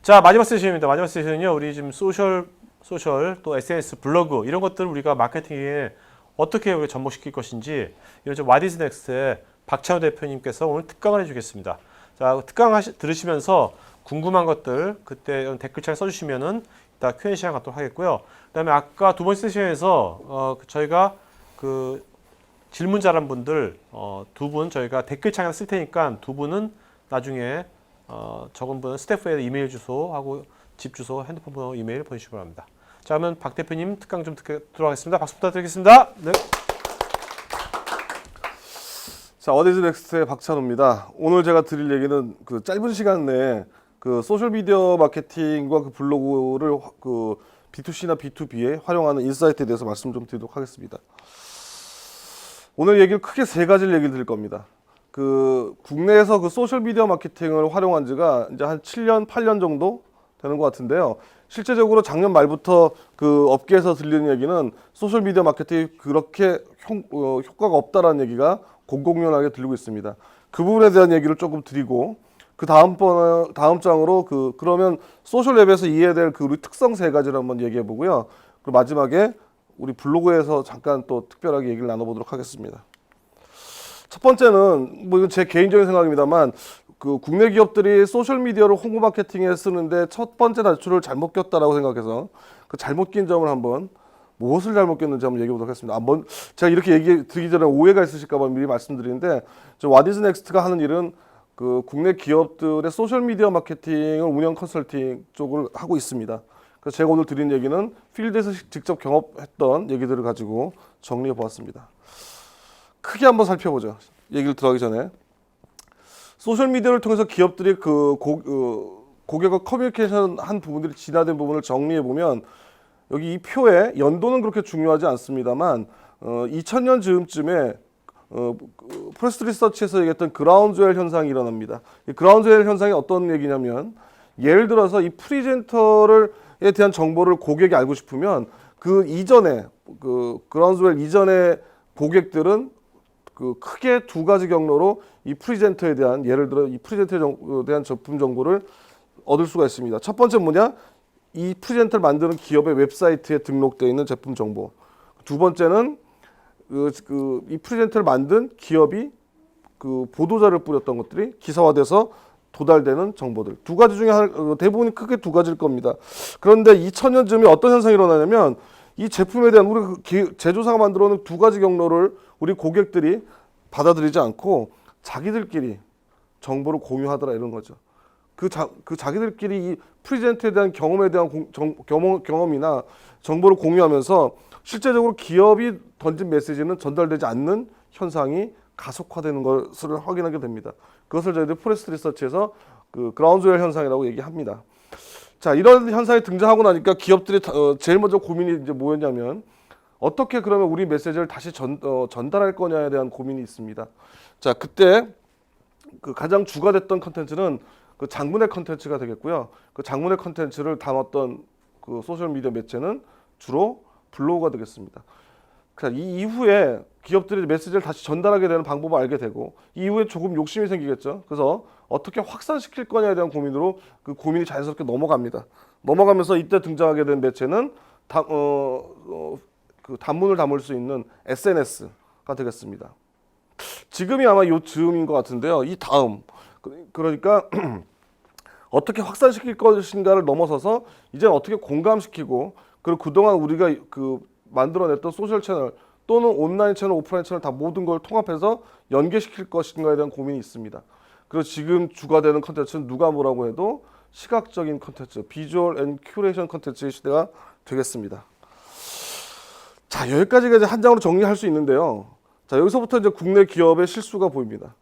자, 마지막 세션입니다. 마지막 세션은요, 우리 지금 소셜 또 SNS, 블로그 이런 것들 우리가 마케팅에 어떻게 우리가 접목시킬 것인지 이런 좀 What is Next의 박찬호 대표님께서 오늘 특강을 해주겠습니다. 자, 특강 들으시면서 궁금한 것들 그때 댓글창에 써주시면은 이따 Q&A 시간 갖도록 하겠고요. 그다음에 아까 두 번째 세션에서 저희가 그 질문 잘한 분들 두 분 저희가 댓글창에 쓸 테니까 두 분은 나중에 적은 분은 스태프에 이메일 주소하고 집 주소, 핸드폰 번호, 이메일 보내주시기 바랍니다. 자, 그러면 박 대표님 특강 좀 듣도록 하겠습니다. 박수 부탁드리겠습니다. 네. 자, What is Next의 박찬호입니다. 오늘 제가 드릴 얘기는 그 짧은 시간 내에 그 소셜 미디어 마케팅과 그 블로그를 그 B2C나 B2B에 활용하는 인사이트에 대해서 말씀 좀 드리도록 하겠습니다. 오늘 얘기를 크게 세 가지를 얘기를 드릴 겁니다. 그 국내에서 그 소셜 미디어 마케팅을 활용한 지가 이제 한 7년, 8년 정도 되는 것 같은데요. 실제적으로 작년 말부터 그 업계에서 들리는 얘기는 소셜 미디어 마케팅이 그렇게 효과가 없다라는 얘기가 공공연하게 들리고 있습니다. 그 부분에 대한 얘기를 조금 드리고 그 다음 장으로 그러면 소셜 앱에서 이해해야 될 그 우리 특성 세 가지를 한번 얘기해 보고요. 그리고 마지막에 우리 블로그에서 잠깐 또 특별하게 얘기를 나눠보도록 하겠습니다. 첫 번째는 뭐 이건 제 개인적인 생각입니다만 그 국내 기업들이 소셜 미디어를 홍보 마케팅에 쓰는데 첫 번째 단추를 잘못 꼈다라고 생각해서 그 잘못 낀 점을 한번 무엇을 잘못 꼈는지 한번 얘기해 보도록 하겠습니다. 제가 이렇게 얘기 드리기 전에 오해가 있으실까 봐 미리 말씀드리는데 저 What is Next가 하는 일은 그 국내 기업들의 소셜 미디어 마케팅을 운영 컨설팅 쪽을 하고 있습니다. 그래서 제가 오늘 드린 얘기는 필드에서 직접 경험했던 얘기들을 가지고 정리해 보았습니다. 크게 한번 살펴보죠. 얘기를 들어가기 전에. 소셜 미디어를 통해서 기업들이 고객과 커뮤니케이션 한 부분들이 진화된 부분을 정리해 보면 여기 이 표에 연도는 그렇게 중요하지 않습니다만 2000년 즈음쯤에 프레스 리서치에서 얘기했던 그라운드웰 현상이 일어납니다. 이 그라운드웰 현상이 어떤 얘기냐면 예를 들어서 이 프리젠터에 대한 정보를 고객이 알고 싶으면 그 이전에 그라운드웰 이전의 고객들은 그 크게 두 가지 경로로 이 프리젠터에 대한 예를 들어 이 프리젠터에 대한 제품 정보를 얻을 수가 있습니다. 첫 번째 뭐냐? 이 프리젠터를 만드는 기업의 웹사이트에 등록되어 있는 제품 정보. 두 번째는 이 프리젠터를 만든 기업이 그 보도자를 뿌렸던 것들이 기사화돼서 도달되는 정보들. 두 가지 중에 대부분이 크게 두 가지일 겁니다. 그런데 2000년쯤에 어떤 현상이 일어나냐면 이 제품에 대한 우리 제조사가 만들어 놓은 두 가지 경로를 우리 고객들이 받아들이지 않고 자기들끼리 정보를 공유하더라 이런 거죠. 그 자기들끼리 이 프리젠트에 대한 경험에 대한 경험이나 정보를 공유하면서 실제적으로 기업이 던진 메시지는 전달되지 않는 현상이 가속화되는 것을 확인하게 됩니다. 그것을 저희들 프레스 리서치에서 그 그라운드웰 현상이라고 얘기합니다. 자, 이런 현상이 등장하고 나니까 기업들이 제일 먼저 고민이 이제 뭐였냐면 어떻게 그러면 우리 메시지를 다시 전달할 거냐에 대한 고민이 있습니다. 자, 그때 그 가장 주가 됐던 컨텐츠는 그 장문의 컨텐츠가 되겠고요. 그 장문의 컨텐츠를 담았던 그 소셜 미디어 매체는 주로 블로그가 되겠습니다. 그래서 이 이후에 기업들이 메시지를 다시 전달하게 되는 방법을 알게 되고 이후에 조금 욕심이 생기겠죠. 그래서 어떻게 확산시킬 거냐에 대한 고민으로 그 고민이 자연스럽게 넘어갑니다. 넘어가면서 이때 등장하게 된 매체는 그 단문을 담을 수 있는 SNS가 되겠습니다. 지금이 아마 요 즈음인 것 같은데요. 이 다음 그러니까 어떻게 확산시킬 것인가를 넘어서서 이제는 어떻게 공감시키고 그리고 그동안 우리가 그 만들어냈던 소셜 채널 또는 온라인 채널, 오프라인 채널 다 모든 걸 통합해서 연계시킬 것인가에 대한 고민이 있습니다. 그리고 지금 주가 되는 컨텐츠는 누가 뭐라고 해도 시각적인 컨텐츠, 비주얼 앤 큐레이션 컨텐츠의 시대가 되겠습니다. 자, 여기까지가 이제 한 장으로 정리할 수 있는데요. 자, 여기서부터 이제 국내 기업의 실수가 보입니다.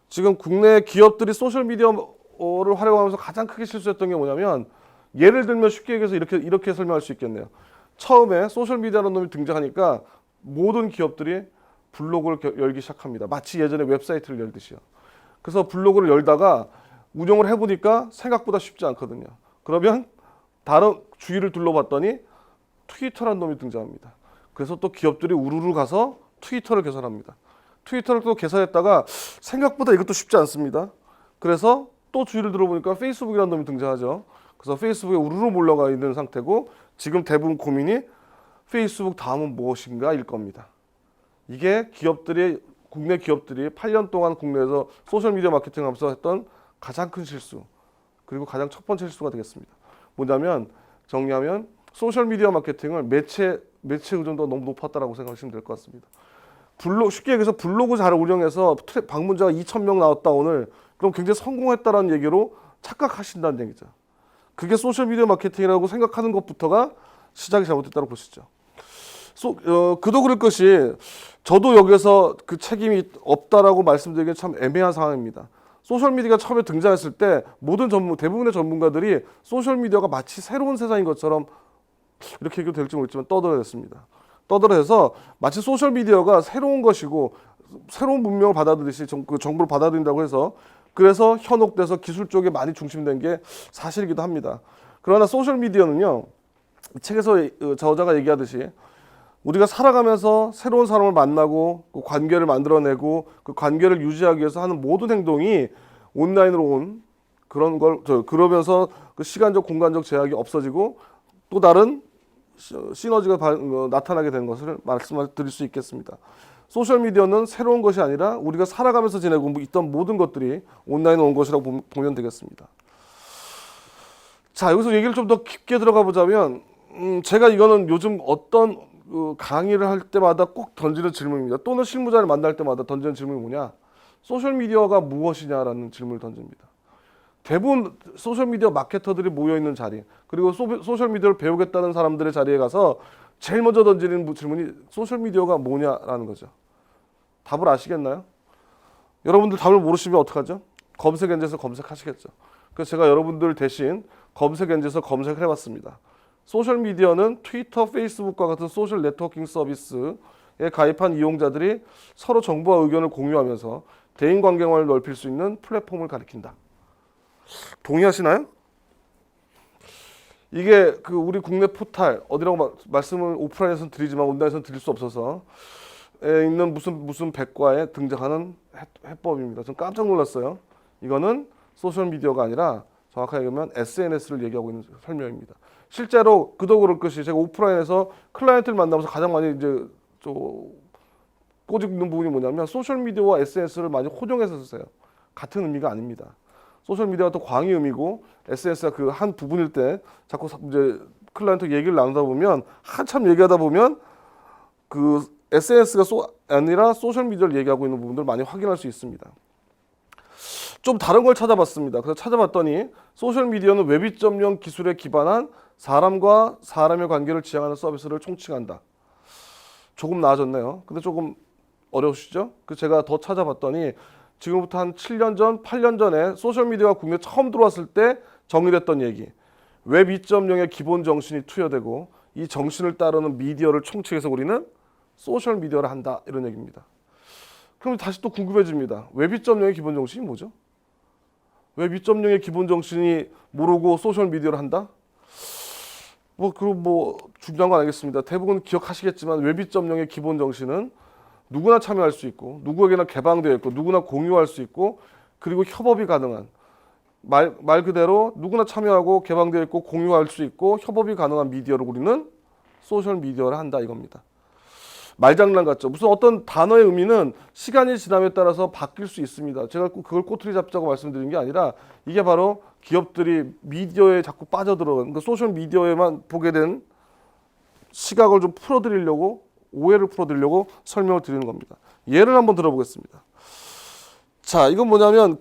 지금 국내 기업들이 소셜 미디어를 활용하면서 가장 크게 실수했던 게 뭐냐면 예를 들면 쉽게 얘기해서 이렇게 설명할 수 있겠네요. 처음에 소셜 미디어라는 놈이 등장하니까 모든 기업들이 블로그를 열기 시작합니다. 마치 예전에 웹사이트를 열듯이요. 그래서 블로그를 열다가 운영을 해보니까 생각보다 쉽지 않거든요. 그러면 다른 주위를 둘러봤더니 트위터라는 놈이 등장합니다. 그래서 또 기업들이 우르르 가서 트위터를 개설합니다. 트위터를 또 개설했다가 생각보다 이것도 쉽지 않습니다. 그래서 또 주위를 들어보니까 페이스북이라는 놈이 등장하죠. 그래서 페이스북에 우르르 몰려가 있는 상태고 지금 대부분 고민이 페이스북 다음은 무엇인가일 겁니다. 이게 국내 기업들이 8년 동안 국내에서 소셜미디어 마케팅을 하면서 했던 가장 큰 실수, 그리고 가장 첫 번째 실수가 되겠습니다. 뭐냐면 정리하면 소셜미디어 마케팅을 매체 의존도가 너무 높았다라고 생각하시면 될 것 같습니다. 쉽게 얘기해서 블로그 잘 운영해서 방문자가 2,000명 나왔다 오늘, 그럼 굉장히 성공했다라는 얘기로 착각하신다는 얘기죠. 그게 소셜미디어 마케팅이라고 생각하는 것부터가 시작이 잘못됐다고 보시죠. 그도 그럴 것이 저도 여기서 그 책임이 없다라고 말씀드리기엔 참 애매한 상황입니다. 소셜미디어가 처음에 등장했을 때 대부분의 전문가들이 소셜미디어가 마치 새로운 세상인 것처럼 이렇게 얘기도 될지 모르겠지만 떠들어댔습니다. 떠들어서 마치 소셜미디어가 새로운 것이고 새로운 문명을 받아들이시 그 정보를 받아들인다고 해서 그래서 현혹돼서 기술 쪽에 많이 중심된 게 사실이기도 합니다. 그러나 소셜미디어는요, 책에서 저자가 얘기하듯이 우리가 살아가면서 새로운 사람을 만나고 그 관계를 만들어내고 그 관계를 유지하기 위해서 하는 모든 행동이 온라인으로 온 그런 걸 그러면서 그 시간적 공간적 제약이 없어지고 또 다른 시너지가 나타나게 되는 것을 말씀드릴 수 있겠습니다. 소셜미디어는 새로운 것이 아니라 우리가 살아가면서 지내고 있던 모든 것들이 온라인으로 온 것이라고 보면 되겠습니다. 자, 여기서 얘기를 좀 더 깊게 들어가 보자면 제가 이거는 요즘 어떤 강의를 할 때마다 꼭 던지는 질문입니다. 또는 실무자를 만날 때마다 던지는 질문이 뭐냐? 소셜미디어가 무엇이냐라는 질문을 던집니다. 대부분 소셜미디어 마케터들이 모여있는 자리, 그리고 소셜미디어를 배우겠다는 사람들의 자리에 가서 제일 먼저 던지는 질문이 소셜미디어가 뭐냐라는 거죠. 답을 아시겠나요? 여러분들 답을 모르시면 어떡하죠? 검색 엔진에서 검색하시겠죠. 그래서 제가 여러분들 대신 검색 엔진에서 검색을 해봤습니다. 소셜미디어는 트위터, 페이스북과 같은 소셜 네트워킹 서비스에 가입한 이용자들이 서로 정보와 의견을 공유하면서 대인관계망을 넓힐 수 있는 플랫폼을 가리킨다. 동의하시나요? 이게 우리 국내 포탈 어디라고 말씀을 오프라인에서는 드리지만 온라인에서는 드릴 수 없어서 있는 무슨 백과에 등장하는 해법입니다. 전 깜짝 놀랐어요. 이거는 소셜 미디어가 아니라 정확하게 얘기하면 SNS를 얘기하고 있는 설명입니다. 실제로 그도 그럴 것이 제가 오프라인에서 클라이언트를 만나면서 가장 많이 이제 꼬집는 부분이 뭐냐면 소셜 미디어와 SNS를 많이 혼용해서 쓰세요. 같은 의미가 아닙니다. 소셜 미디어가 또 광의 의미고 SNS가 그 한 부분일 때 자꾸 이제 클라이언트 얘기를 나누다 보면 한참 얘기하다 보면 그 SNS가 아니라 소셜 미디어를 얘기하고 있는 부분들을 많이 확인할 수 있습니다. 좀 다른 걸 찾아봤습니다. 그래서 찾아봤더니 소셜 미디어는 웹 2.0 기술에 기반한 사람과 사람의 관계를 지향하는 서비스를 총칭한다. 조금 나아졌네요. 근데 조금 어려우시죠? 그래서 제가 더 찾아봤더니 지금부터 한 7년 전, 8년 전에 소셜미디어가 국내에 처음 들어왔을 때 정의됐던 얘기. 웹 2.0의 기본 정신이 투여되고 이 정신을 따르는 미디어를 총칭해서 우리는 소셜미디어를 한다. 이런 얘기입니다. 그럼 다시 또 궁금해집니다. 웹 2.0의 기본 정신이 뭐죠? 웹 2.0의 기본 정신이 모르고 소셜미디어를 한다? 중요한 건 알겠습니다. 대부분 기억하시겠지만 웹 2.0의 기본 정신은 누구나 참여할 수 있고 누구에게나 개방되어 있고 누구나 공유할 수 있고 그리고 협업이 가능한 말 그대로 누구나 참여하고 개방되어 있고 공유할 수 있고 협업이 가능한 미디어를 우리는 소셜 미디어를 한다 이겁니다. 말장난 같죠. 무슨 어떤 단어의 의미는 시간이 지남에 따라서 바뀔 수 있습니다. 제가 그걸 꼬투리 잡자고 말씀드린 게 아니라 이게 바로 기업들이 미디어에 자꾸 빠져들어간 그러니까 소셜 미디어에만 보게 된 시각을 좀 풀어드리려고 오해를 풀어드리려고 설명을 드리는 겁니다. 예를 한번 들어보겠습니다. 자, 이건 뭐냐면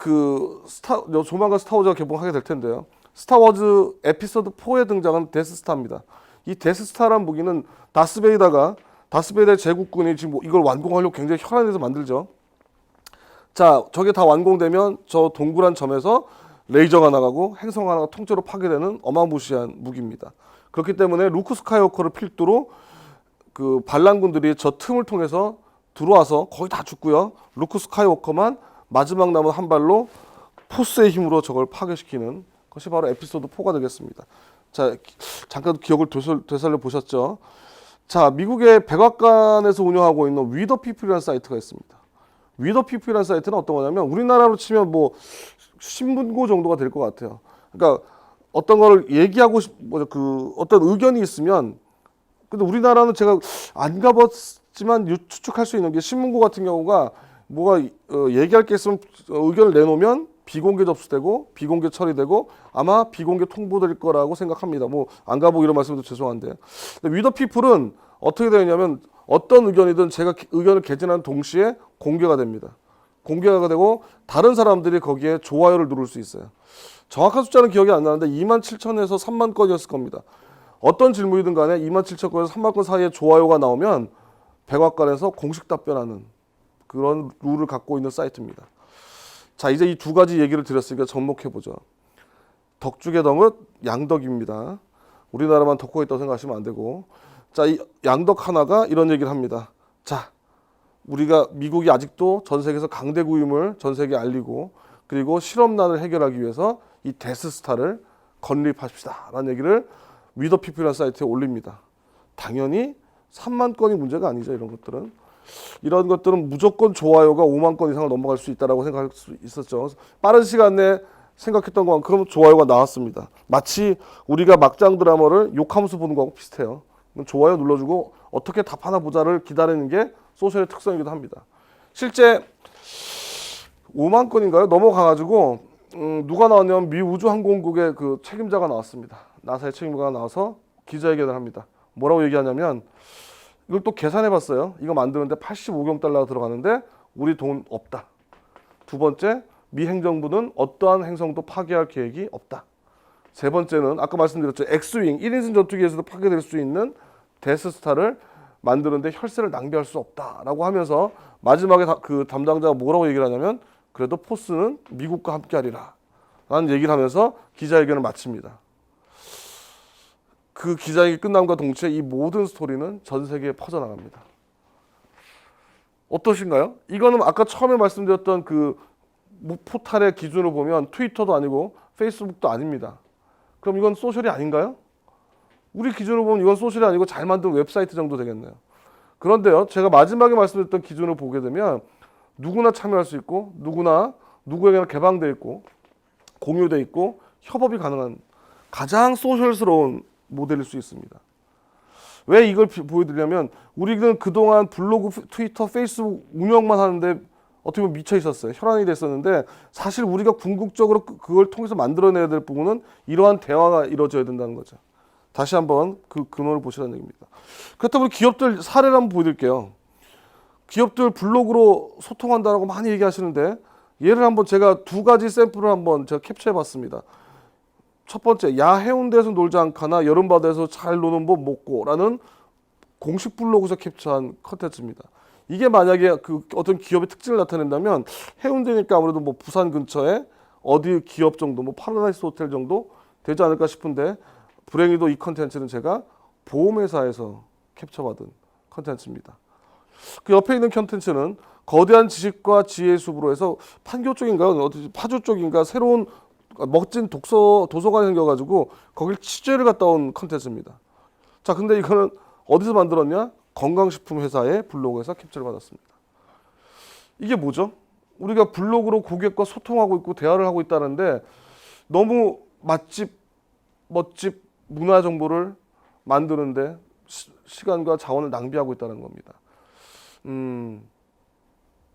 조만간 스타워즈가 개봉하게 될 텐데요. 스타워즈 에피소드 4에 등장한 데스스타입니다. 이 데스스타라는 무기는 다스베이더의 제국군이 지금 이걸 완공하려고 굉장히 혈안해서 만들죠. 자, 저게 다 완공되면 저 동그란 점에서 레이저가 나가고 행성 하나가 통째로 파괴되는 어마무시한 무기입니다. 그렇기 때문에 루크 스카이워커를 필두로 그 반란군들이 저 틈을 통해서 들어와서 거의 다 죽고요. 루크 스카이워커만 마지막 남은 한 발로 포스의 힘으로 저걸 파괴시키는 것이 바로 에피소드 4가 되겠습니다. 자, 잠깐 기억을 되살려 보셨죠? 자, 미국의 백악관에서 운영하고 있는 위더피플이라는 사이트가 있습니다. 위더피플이라는 사이트는 어떤 거냐면 우리나라로 치면 뭐 신문고 정도가 될 것 같아요. 그러니까 어떤 거를 얘기하고 어떤 의견이 있으면, 근데 우리나라는 제가 안 가봤지만 추측할 수 있는 게 신문고 같은 경우가 뭐가 얘기할 게 있으면 의견을 내놓으면 비공개 접수되고 비공개 처리되고 아마 비공개 통보될 거라고 생각합니다. 뭐 안 가보고 이런 말씀도 죄송한데, 위더 피플은 어떻게 되냐면 어떤 의견이든 제가 의견을 개진하는 동시에 공개가 됩니다. 공개가 되고 다른 사람들이 거기에 좋아요를 누를 수 있어요. 정확한 숫자는 기억이 안 나는데 27,000에서 3만 건이었을 겁니다. 어떤 질문이든 간에 27,000건에서 3만 건 사이에 좋아요가 나오면 백악관에서 공식 답변하는 그런 룰을 갖고 있는 사이트입니다. 자, 이제 이 두 가지 얘기를 드렸으니까 접목해보죠. 덕죽의 덕은 양덕입니다. 우리나라만 덕후가 있다고 생각하시면 안 되고, 자, 이 양덕 하나가 이런 얘기를 합니다. 자, 우리가 미국이 아직도 전 세계에서 강대구임을 전 세계에 알리고, 그리고 실업난을 해결하기 위해서 이 데스스타를 건립합시다 라는 얘기를 위더피플이라는 사이트에 올립니다. 당연히 3만 건이 문제가 아니죠. 이런 것들은 무조건 좋아요가 5만 건 이상을 넘어갈 수 있다라고 생각할 수 있었죠. 빠른 시간 내에 생각했던 것만큼 좋아요가 나왔습니다. 마치 우리가 막장 드라마를 욕하면서 보는 거하고 비슷해요. 좋아요 눌러주고 어떻게 답 하나 보자를 기다리는 게 소셜의 특성이기도 합니다. 실제 5만 건인가요? 넘어가가지고 누가 나왔냐면 미 우주항공국의 그 책임자가 나왔습니다. 나사의 책임자가 나와서 기자회견을 합니다. 뭐라고 얘기하냐면, 이걸 또 계산해봤어요. 이거 만드는데 85경 달러가 들어가는데 우리 돈 없다. 두 번째, 미 행정부는 어떠한 행성도 파괴할 계획이 없다. 세 번째는 아까 말씀드렸죠. 엑스윙 1인승 전투기에서도 파괴될 수 있는 데스스타를 만드는데 혈세를 낭비할 수 없다라고 하면서 마지막에 그 담당자가 뭐라고 얘기를 하냐면, 그래도 포스는 미국과 함께하리라 라는 얘기를 하면서 기자회견을 마칩니다. 그 기자회견이 끝남과 동시에 이 모든 스토리는 전 세계에 퍼져나갑니다. 어떠신가요? 이거는 아까 처음에 말씀드렸던 그 포탈의 기준으로 보면 트위터도 아니고 페이스북도 아닙니다. 그럼 이건 소셜이 아닌가요? 우리 기준으로 보면 이건 소셜이 아니고 잘 만든 웹사이트 정도 되겠네요. 그런데요, 제가 마지막에 말씀드렸던 기준을 보게 되면 누구나 참여할 수 있고 누구에게나 개방되어 있고 공유되어 있고 협업이 가능한 가장 소셜스러운 모델일 수 있습니다. 왜 이걸 보여드리냐면, 우리는 그동안 블로그, 트위터, 페이스북 운영만 하는데 어떻게 보면 미쳐 있었어요. 혈안이 됐었는데, 사실 우리가 궁극적으로 그걸 통해서 만들어내야 될 부분은 이러한 대화가 이루어져야 된다는 거죠. 다시 한번 그 근원을 보시라는 얘기입니다. 그렇다면 기업들 사례를 한번 보여드릴게요. 기업들 블로그로 소통한다고 많이 얘기하시는데, 얘를 한번 제가 두 가지 샘플을 한번 제가 캡처해봤습니다. 첫 번째, 야 해운대에서 놀지 않거나 여름바다에서 잘 노는 법 먹고라는 공식 블로그에서 캡처한 컨텐츠입니다. 이게 만약에 그 어떤 기업의 특징을 나타낸다면, 해운대니까 아무래도 뭐 부산 근처에 어디 기업 정도, 뭐 파라다이스 호텔 정도 되지 않을까 싶은데, 불행히도 이 컨텐츠는 제가 보험회사에서 캡처받은 컨텐츠입니다. 그 옆에 있는 컨텐츠는 거대한 지식과 지혜의 숲으로 해서 판교 쪽인가 어디 파주 쪽인가 새로운 멋진 도서관이 생겨가지고 거길 취재를 갔다 온 컨텐츠입니다. 자, 근데 이거는 어디서 만들었냐? 건강식품 회사의 블로그에서 캡처를 받았습니다. 이게 뭐죠? 우리가 블로그로 고객과 소통하고 있고 대화를 하고 있다는데 너무 맛집, 멋집, 문화 정보를 만드는데 시간과 자원을 낭비하고 있다는 겁니다.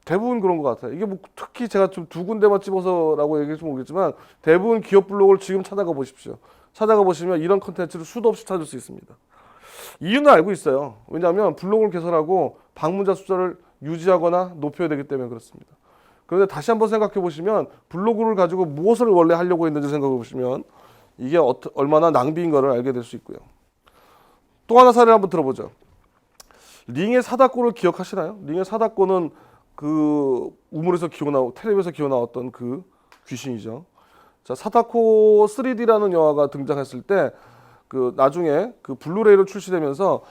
대부분 그런 것 같아요. 이게 뭐 특히 제가 좀 두 군데만 집어서라고 얘기했으면 모르겠지만, 대부분 기업 블로그를 지금 찾아가 보십시오. 찾아가 보시면 이런 컨텐츠를 수도 없이 찾을 수 있습니다. 이유는 알고 있어요. 왜냐하면 블로그를 개설하고 방문자 숫자를 유지하거나 높여야 되기 때문에 그렇습니다. 그런데 다시 한번 생각해 보시면, 블로그를 가지고 무엇을 원래 하려고 했는지 생각해 보시면 이게 얼마나 낭비인가를 알게 될 수 있고요. 또 하나 사례를 한번 들어보죠. 링의 사다코를 기억하시나요? 링의 사다코는 그 우물에서 텔레비에서 기어 나왔던 그 귀신이죠. 자, 사다코 3D라는 영화가 등장했을 때 그 나중에 그 블루레이로 출시되면서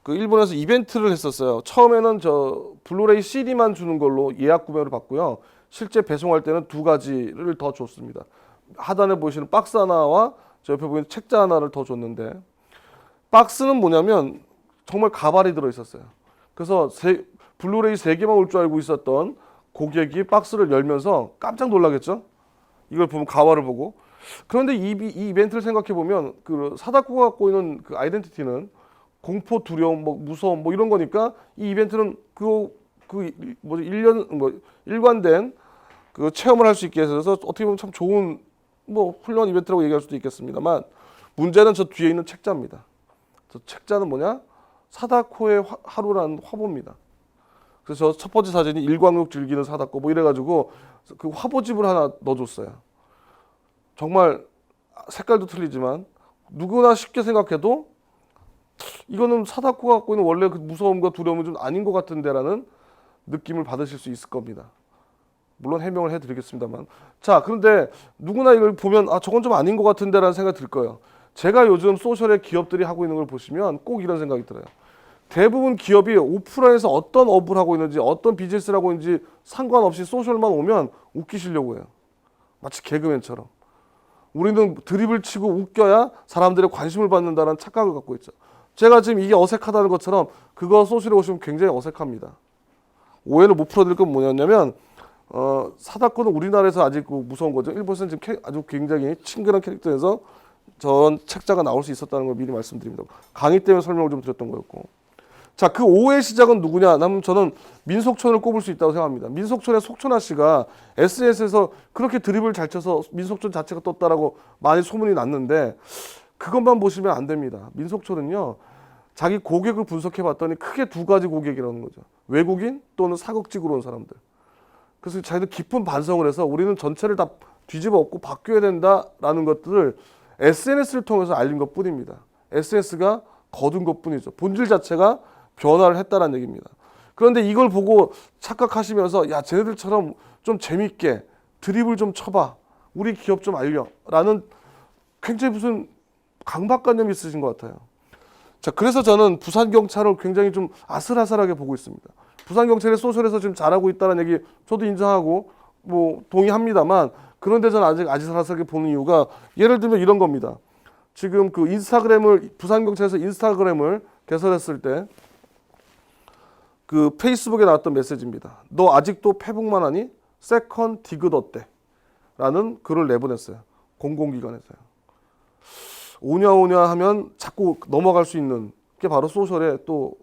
그 일본에서 이벤트를 했었어요. 처음에는 저 블루레이 CD만 주는 걸로 예약 구매를 받고요. 실제 배송할 때는 두 가지를 더 줬습니다. 하단에 보시는 박스 하나와 저 옆에 보이는 책자 하나를 더 줬는데, 박스는 뭐냐면 정말 가발이 들어 있었어요. 그래서 블루레이 3개만 올 줄 알고 있었던 고객이 박스를 열면서 깜짝 놀라겠죠? 이걸 보면 가발을 보고. 그런데 이 이벤트를 생각해 보면 그 사다코가 갖고 있는 그 아이덴티티는 공포, 두려움, 뭐 무서움, 뭐 이런 거니까 이 이벤트는 일관된 그 체험을 할 수 있게 해서 어떻게 보면 참 좋은 뭐 훌륭한 이벤트라고 얘기할 수도 있겠습니다만 문제는 저 뒤에 있는 책자입니다. 저 책자는 뭐냐? 사다코의 하루라는 화보입니다. 그래서 첫 번째 사진이 일광욕 즐기는 사다코 뭐 이래가지고 그 화보집을 하나 넣어줬어요. 정말 색깔도 틀리지만 누구나 쉽게 생각해도 이거는 사다코가 갖고 있는 원래 그 무서움과 두려움은 좀 아닌 것 같은데라는 느낌을 받으실 수 있을 겁니다. 물론 해명을 해드리겠습니다만. 자, 그런데 누구나 이걸 보면 아 저건 좀 아닌 것 같은데라는 생각이 들 거예요. 제가 요즘 소셜의 기업들이 하고 있는 걸 보시면 꼭 이런 생각이 들어요. 대부분 기업이 오프라인에서 어떤 업을 하고 있는지 어떤 비즈니스를 하고 있는지 상관없이 소셜만 오면 웃기시려고 해요. 마치 개그맨처럼. 우리는 드립을 치고 웃겨야 사람들의 관심을 받는다는 착각을 갖고 있죠. 제가 지금 이게 어색하다는 것처럼 그거 소셜에 오시면 굉장히 어색합니다. 오해를 못 풀어드릴 건 뭐냐면 사다코는 우리나라에서 아직 무서운 거죠. 일본에서는 지금 아주 굉장히 친근한 캐릭터에서 전 책자가 나올 수 있었다는 걸 미리 말씀드립니다. 강의 때문에 설명을 좀 드렸던 거였고. 자, 그 오해의 시작은 누구냐? 하면 저는 민속촌을 꼽을 수 있다고 생각합니다. 민속촌의 속촌아 씨가 SNS에서 그렇게 드립을 잘 쳐서 민속촌 자체가 떴다라고 많이 소문이 났는데 그것만 보시면 안 됩니다. 민속촌은요, 자기 고객을 분석해 봤더니 크게 두 가지 고객이라는 거죠. 외국인 또는 사극직으로 온 사람들. 그래서 자기들 깊은 반성을 해서 우리는 전체를 다 뒤집어 엎고 바뀌어야 된다라는 것들을 SNS를 통해서 알린 것 뿐입니다. SNS가 거둔 것 뿐이죠. 본질 자체가 변화를 했다는 얘기입니다. 그런데 이걸 보고 착각하시면서 야 쟤네들처럼 좀 재밌게 드립을 좀 쳐봐. 우리 기업 좀 알려. 라는 굉장히 무슨 강박관념이 있으신 것 같아요. 자, 그래서 저는 부산경찰을 굉장히 좀 아슬아슬하게 보고 있습니다. 부산경찰이 소셜에서 지금 잘하고 있다는 얘기 저도 인정하고 뭐 동의합니다만 그런데 저는 아직 아슬아슬하게 보는 이유가 예를 들면 이런 겁니다. 지금 그 부산경찰에서 인스타그램을 개설했을 때 그 페이스북에 나왔던 메시지입니다. 너 아직도 페북만 하니? 세컨 디귿 어때? 라는 글을 내보냈어요. 공공기관에서요. 오냐오냐 하면 자꾸 넘어갈 수 있는 게 바로 소셜의 또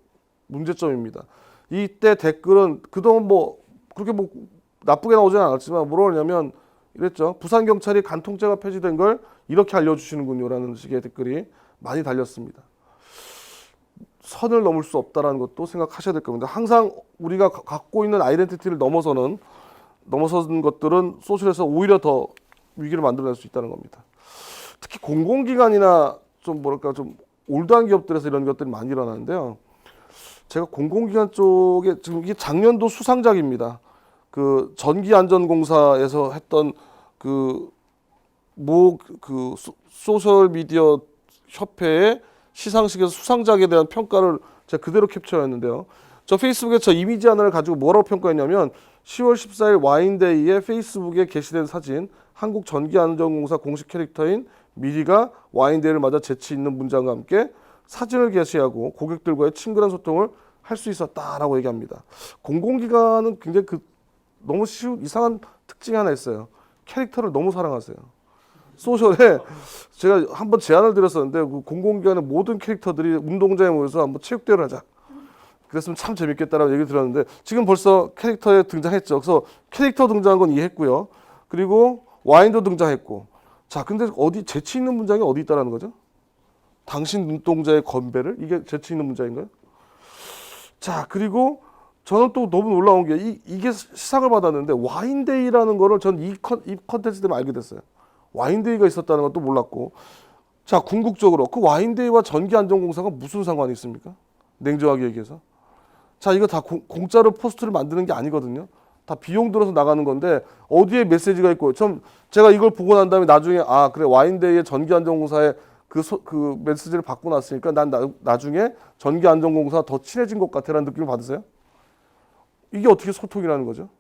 문제점입니다. 이때 댓글은 그동안 뭐 그렇게 뭐 나쁘게 나오지는 않았지만 뭐라 그러냐면 이랬죠. 부산경찰이 간통죄가 폐지된 걸 이렇게 알려주시는군요. 라는 식의 댓글이 많이 달렸습니다. 선을 넘을 수 없다는 것도 생각하셔야 될 겁니다. 항상 우리가 갖고 있는 아이덴티티를 넘어서는 것들은 소셜에서 오히려 더 위기를 만들어낼 수 있다는 겁니다. 특히 공공기관이나 좀 뭐랄까 좀 올드한 기업들에서 이런 것들이 많이 일어나는데요. 제가 공공기관 쪽에 지금 이게 작년도 수상작입니다. 그 전기안전공사에서 했던 소셜 미디어 협회의 시상식에서 수상작에 대한 평가를 제가 그대로 캡처했는데요. 저 페이스북에 저 이미지 하나를 가지고 뭐라고 평가했냐면 10월 14일 와인데이에 페이스북에 게시된 사진, 한국전기안전공사 공식 캐릭터인 미리가 와인데이를 맞아 재치 있는 문장과 함께 사진을 게시하고 고객들과의 친근한 소통을 할 수 있었다라고 얘기합니다. 공공기관은 굉장히 너무 이상한 특징이 하나 있어요. 캐릭터를 너무 사랑하세요. 소셜에 제가 한번 제안을 드렸었는데 그 공공기관의 모든 캐릭터들이 운동장에 모여서 한번 체육대회를 하자. 그랬으면 참 재밌겠다라고 얘기를 들었는데 지금 벌써 캐릭터에 등장했죠. 그래서 캐릭터 등장한 건 이해했고요. 그리고 와인도 등장했고. 자, 근데 재치 있는 문장이 어디 있다라는 거죠? 당신 눈동자의 건배를? 이게 재치 있는 문장인가요? 자, 그리고 저는 또 너무 놀라운 게 이게 시상을 받았는데 와인데이라는 거를 전 이 컨텐츠 때문에 알게 됐어요. 와인데이가 있었다는 것도 몰랐고. 자, 궁극적으로 그 와인데이와 전기안전공사가 무슨 상관이 있습니까? 냉정하게 얘기해서. 자, 이거 다 공짜로 포스트를 만드는 게 아니거든요. 다 비용 들어서 나가는 건데 어디에 메시지가 있고 제가 이걸 보고 난 다음에 나중에 아 그래 와인데이의 전기안전공사의 그 메시지를 받고 났으니까 난 나중에 전기안전공사 더 친해진 것 같아라는 느낌을 받으세요? 이게 어떻게 소통이라는 거죠?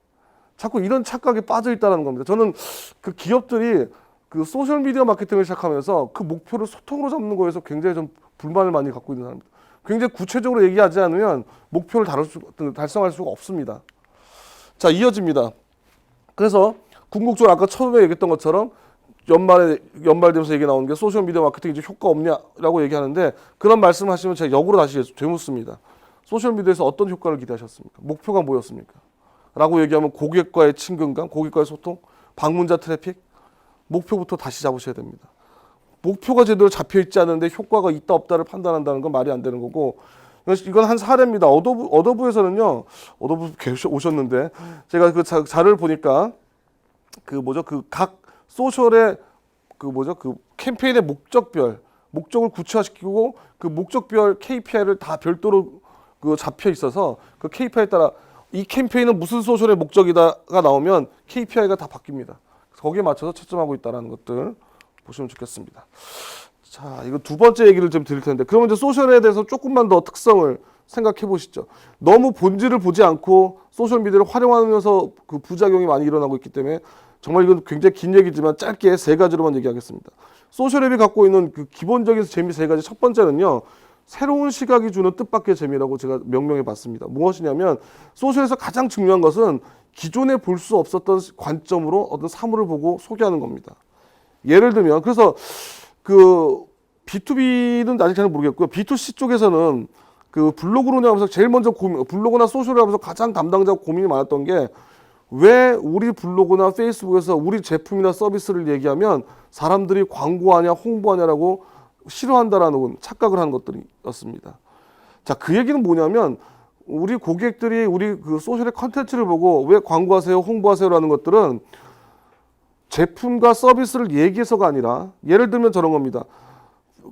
자꾸 이런 착각에 빠져 있다는 겁니다. 저는 그 기업들이 그 소셜 미디어 마케팅을 시작하면서 그 목표를 소통으로 잡는 거에서 굉장히 좀 불만을 많이 갖고 있는 사람입니다. 굉장히 구체적으로 얘기하지 않으면 목표를 달성할 수가 없습니다. 자, 이어집니다. 그래서 궁극적으로 아까 처음에 얘기했던 것처럼 연말되면서 얘기 나오는 게 소셜미디어 마케팅 이제 효과 없냐라고 얘기하는데 그런 말씀하시면 제가 역으로 다시 되묻습니다. 소셜미디어에서 어떤 효과를 기대하셨습니까? 목표가 뭐였습니까? 라고 얘기하면 고객과의 친근감, 고객과의 소통, 방문자 트래픽, 목표부터 다시 잡으셔야 됩니다. 목표가 제대로 잡혀 있지 않은데 효과가 있다 없다를 판단한다는 건 말이 안 되는 거고, 이건 한 사례입니다. 어도브에서는요, 어도브 오셨는데 제가 그 자료를 보니까 그 각 소셜의 그 캠페인의 목적을 구체화시키고 그 목적별 KPI를 다 별도로 그 잡혀 있어서 그 KPI에 따라 이 캠페인은 무슨 소셜의 목적이다가 나오면 KPI가 다 바뀝니다. 거기에 맞춰서 채점하고 있다는 것들 보시면 좋겠습니다. 자, 이거 두 번째 얘기를 좀 드릴 텐데, 그러면 이제 소셜에 대해서 조금만 더 특성을 생각해 보시죠. 너무 본질을 보지 않고 소셜 미디어를 활용하면서 그 부작용이 많이 일어나고 있기 때문에 정말 이건 굉장히 긴 얘기지만 짧게 세 가지로만 얘기하겠습니다. 소셜 앱이 갖고 있는 그 기본적인 재미 세 가지. 첫 번째는요, 새로운 시각이 주는 뜻밖의 재미라고 제가 명명해 봤습니다. 무엇이냐면 소셜에서 가장 중요한 것은 기존에 볼 수 없었던 관점으로 어떤 사물을 보고 소개하는 겁니다. 예를 들면 그래서 그 B2B는 아직 잘 모르겠고요. B2C 쪽에서는 그 블로그로 하면서 제일 먼저 블로그나 소셜을 하면서 가장 담당자가 고민이 많았던 게 왜 우리 블로그나 페이스북에서 우리 제품이나 서비스를 얘기하면 사람들이 광고하냐 홍보하냐라고 싫어한다라는 착각을 하는 것들이었습니다. 자, 그 얘기는 뭐냐면 우리 고객들이 우리 그 소셜의 컨텐츠를 보고 왜 광고하세요, 홍보하세요라는 것들은 제품과 서비스를 얘기해서가 아니라, 예를 들면 저런 겁니다.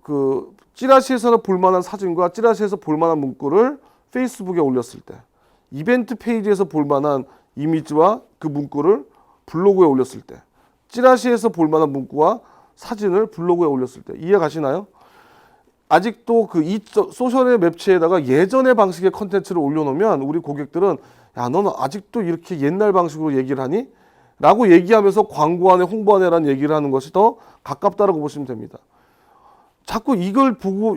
그 찌라시에서는 볼만한 사진과 찌라시에서 볼만한 문구를 페이스북에 올렸을 때, 이벤트 페이지에서 볼만한 이미지와 그 문구를 블로그에 올렸을 때, 찌라시에서 볼만한 문구와 사진을 블로그에 올렸을 때, 이해 가시나요? 아직도 그 소셜의 매체에다가 예전의 방식의 컨텐츠를 올려놓으면 우리 고객들은 야, 너는 아직도 이렇게 옛날 방식으로 얘기를 하니? 라고 얘기하면서 광고하네 홍보하네라는 얘기를 하는 것이 더 가깝다라고 보시면 됩니다. 자꾸 이걸 보고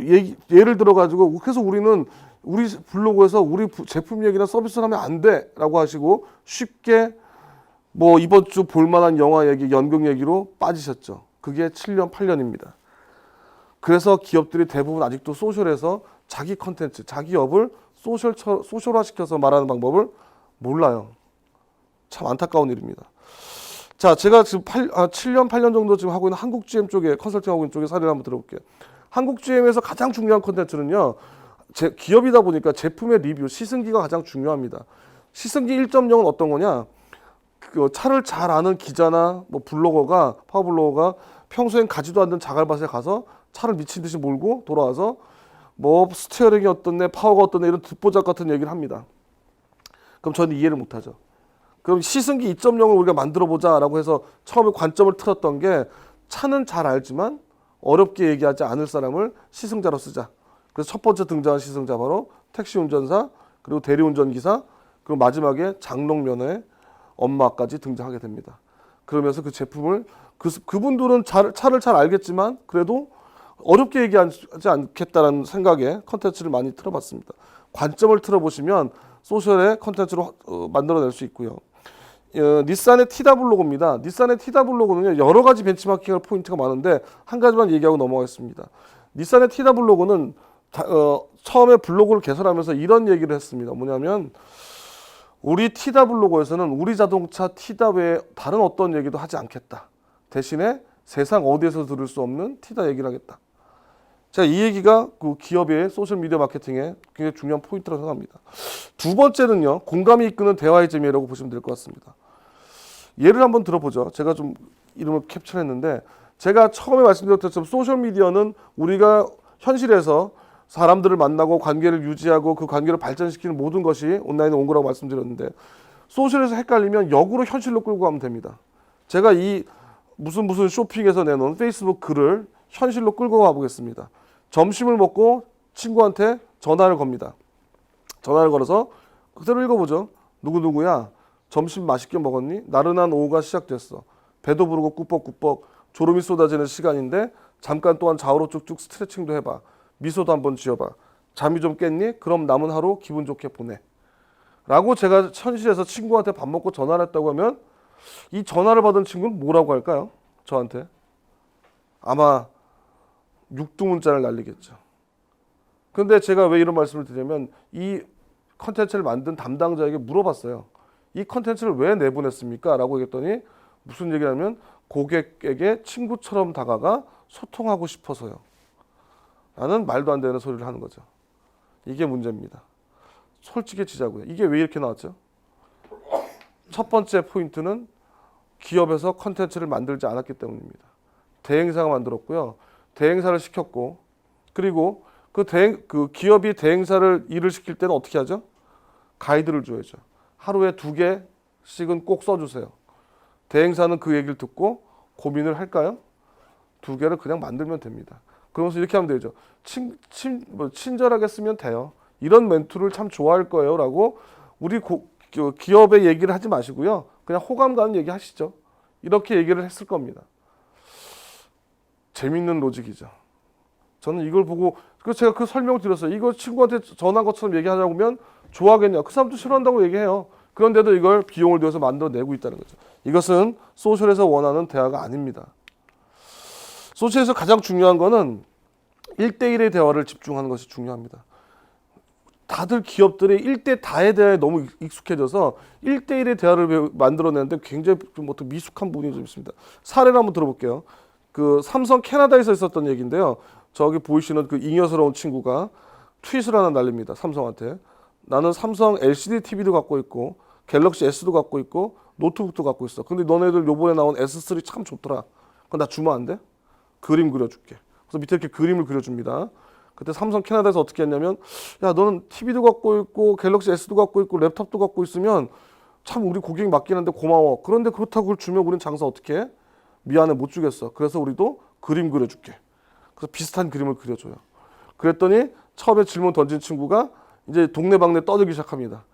예를 들어가지고 그래서 우리는 우리 블로그에서 우리 제품 얘기나 서비스를 하면 안 돼라고 하시고 쉽게 뭐 이번 주 볼만한 영화 얘기, 연극 얘기로 빠지셨죠. 그게 7년, 8년입니다. 그래서 기업들이 대부분 아직도 소셜에서 자기 컨텐츠, 자기 업을 소셜화시켜서 말하는 방법을 몰라요. 참 안타까운 일입니다. 자, 제가 지금 7년, 8년 정도 지금 하고 있는 한국 GM 쪽에 컨설팅하고 있는 쪽에 사례를 한번 들어볼게요. 한국 GM에서 가장 중요한 컨텐츠는요, 기업이다 보니까 제품의 리뷰, 시승기가 가장 중요합니다. 시승기 1.0은 어떤 거냐? 그 차를 잘 아는 기자나 뭐 블로거가, 파워블로거가 평소엔 가지도 않는 자갈밭에 가서 차를 미친 듯이 몰고 돌아와서 뭐 스티어링이 어떻네, 파워가 어떻네 이런 듣보잡 같은 얘기를 합니다. 그럼 저는 이해를 못하죠. 그럼 시승기 2.0을 우리가 만들어보자라고 해서 처음에 관점을 틀었던 게 차는 잘 알지만 어렵게 얘기하지 않을 사람을 시승자로 쓰자. 그래서 첫 번째 등장한 시승자 바로 택시 운전사, 그리고 대리운전기사, 그리고 마지막에 장롱면허의 엄마까지 등장하게 됩니다. 그러면서 그 제품을 그분들은 차를 잘 알겠지만 그래도 어렵게 얘기하지 않겠다는 생각에 컨텐츠를 많이 틀어봤습니다. 관점을 틀어보시면 소셜의 컨텐츠로 만들어낼 수 있고요. 닛산의 TW로그입니다. 닛산의 TW로그는요, 여러 가지 벤치마킹할 포인트가 많은데 한 가지만 얘기하고 넘어가겠습니다. 닛산의 TW로그는 처음에 블로그를 개설하면서 이런 얘기를 했습니다. 뭐냐면 우리 TW로그에서는 우리 자동차 티다 외에 다른 어떤 얘기도 하지 않겠다. 대신에 세상 어디에서 들을 수 없는 티다 얘기를 하겠다. 제가 이 얘기가 그 기업의 소셜미디어 마케팅에 굉장히 중요한 포인트라고 생각합니다. 두 번째는요, 공감이 이끄는 대화의 재미라고 보시면 될 것 같습니다. 예를 한번 들어보죠. 제가 좀 이름을 캡처했는데, 제가 처음에 말씀드렸던 것처럼 소셜미디어는 우리가 현실에서 사람들을 만나고 관계를 유지하고 그 관계를 발전시키는 모든 것이 온라인에 온 거라고 말씀드렸는데, 소셜에서 헷갈리면 역으로 현실로 끌고 가면 됩니다. 제가 이 무슨 쇼핑에서 내놓은 페이스북 글을 현실로 끌고 가보겠습니다. 점심을 먹고 친구한테 전화를 겁니다. 전화를 걸어서 그대로 읽어보죠. 누구누구야, 점심 맛있게 먹었니? 나른한 오후가 시작됐어. 배도 부르고 꾸벅꾸벅 졸음이 쏟아지는 시간인데 잠깐 또한 좌우로 쭉쭉 스트레칭도 해봐. 미소도 한번 지어봐. 잠이 좀 깼니? 그럼 남은 하루 기분 좋게 보내. 라고 제가 현실에서 친구한테 밥 먹고 전화를 했다고 하면 이 전화를 받은 친구는 뭐라고 할까요? 저한테. 아마 육두문자를 날리겠죠. 그런데 제가 왜 이런 말씀을 드리냐면 이 컨텐츠를 만든 담당자에게 물어봤어요. 이 컨텐츠를 왜 내보냈습니까? 라고 얘기했더니 무슨 얘기냐면 고객에게 친구처럼 다가가 소통하고 싶어서요. 라는 말도 안 되는 소리를 하는 거죠. 이게 문제입니다. 솔직해지자고요. 이게 왜 이렇게 나왔죠? 첫 번째 포인트는 기업에서 컨텐츠를 만들지 않았기 때문입니다. 대행사가 만들었고요. 대행사를 시켰고, 그리고 그 기업이 대행사를 일을 시킬 때는 어떻게 하죠? 가이드를 줘야죠. 하루에 2개씩은 꼭 써주세요. 대행사는 그 얘기를 듣고 고민을 할까요? 2개를 그냥 만들면 됩니다. 그러면서 이렇게 하면 되죠. 친절하게 쓰면 돼요. 이런 멘트를 참 좋아할 거예요. 라고 우리 기업의 얘기를 하지 마시고요. 그냥 호감 가는 얘기 하시죠. 이렇게 얘기를 했을 겁니다. 재밌는 로직이죠. 저는 이걸 보고 그래서 제가 그 설명을 드렸어요. 이거 친구한테 전한 것처럼 얘기하자고 하면 좋아하겠냐. 그 사람도 싫어한다고 얘기해요. 그런데도 이걸 비용을 들여서 만들어내고 있다는 거죠. 이것은 소셜에서 원하는 대화가 아닙니다. 소셜에서 가장 중요한 거는 1대1의 대화를 집중하는 것이 중요합니다. 다들 기업들이 1대 다의 대화에 너무 익숙해져서 1대1의 대화를 만들어내는데 굉장히 좀 어떤 미숙한 부분이 좀 있습니다. 사례를 한번 들어볼게요. 그 삼성 캐나다에서 있었던 얘기인데요. 저기 보이시는 그 잉여스러운 친구가 트윗을 하나 날립니다. 삼성한테. 나는 삼성 LCD TV도 갖고 있고 갤럭시 S도 갖고 있고 노트북도 갖고 있어. 근데 너네들 요번에 나온 S3 참 좋더라. 그럼 나 주면 안 돼? 그림 그려줄게. 그래서 밑에 이렇게 그림을 그려줍니다. 그때 삼성 캐나다에서 어떻게 했냐면 야 너는 TV도 갖고 있고 갤럭시 S도 갖고 있고 랩탑도 갖고 있으면 참 우리 고객이 맞긴 한데 고마워. 그런데 그렇다고 그걸 주면 우린 장사 어떻게 해? 미안해 못 주겠어. 그래서 우리도 그림 그려줄게. 그래서 비슷한 그림을 그려줘요. 그랬더니 처음에 질문 던진 친구가 이제 동네방네 떠들기 시작합니다.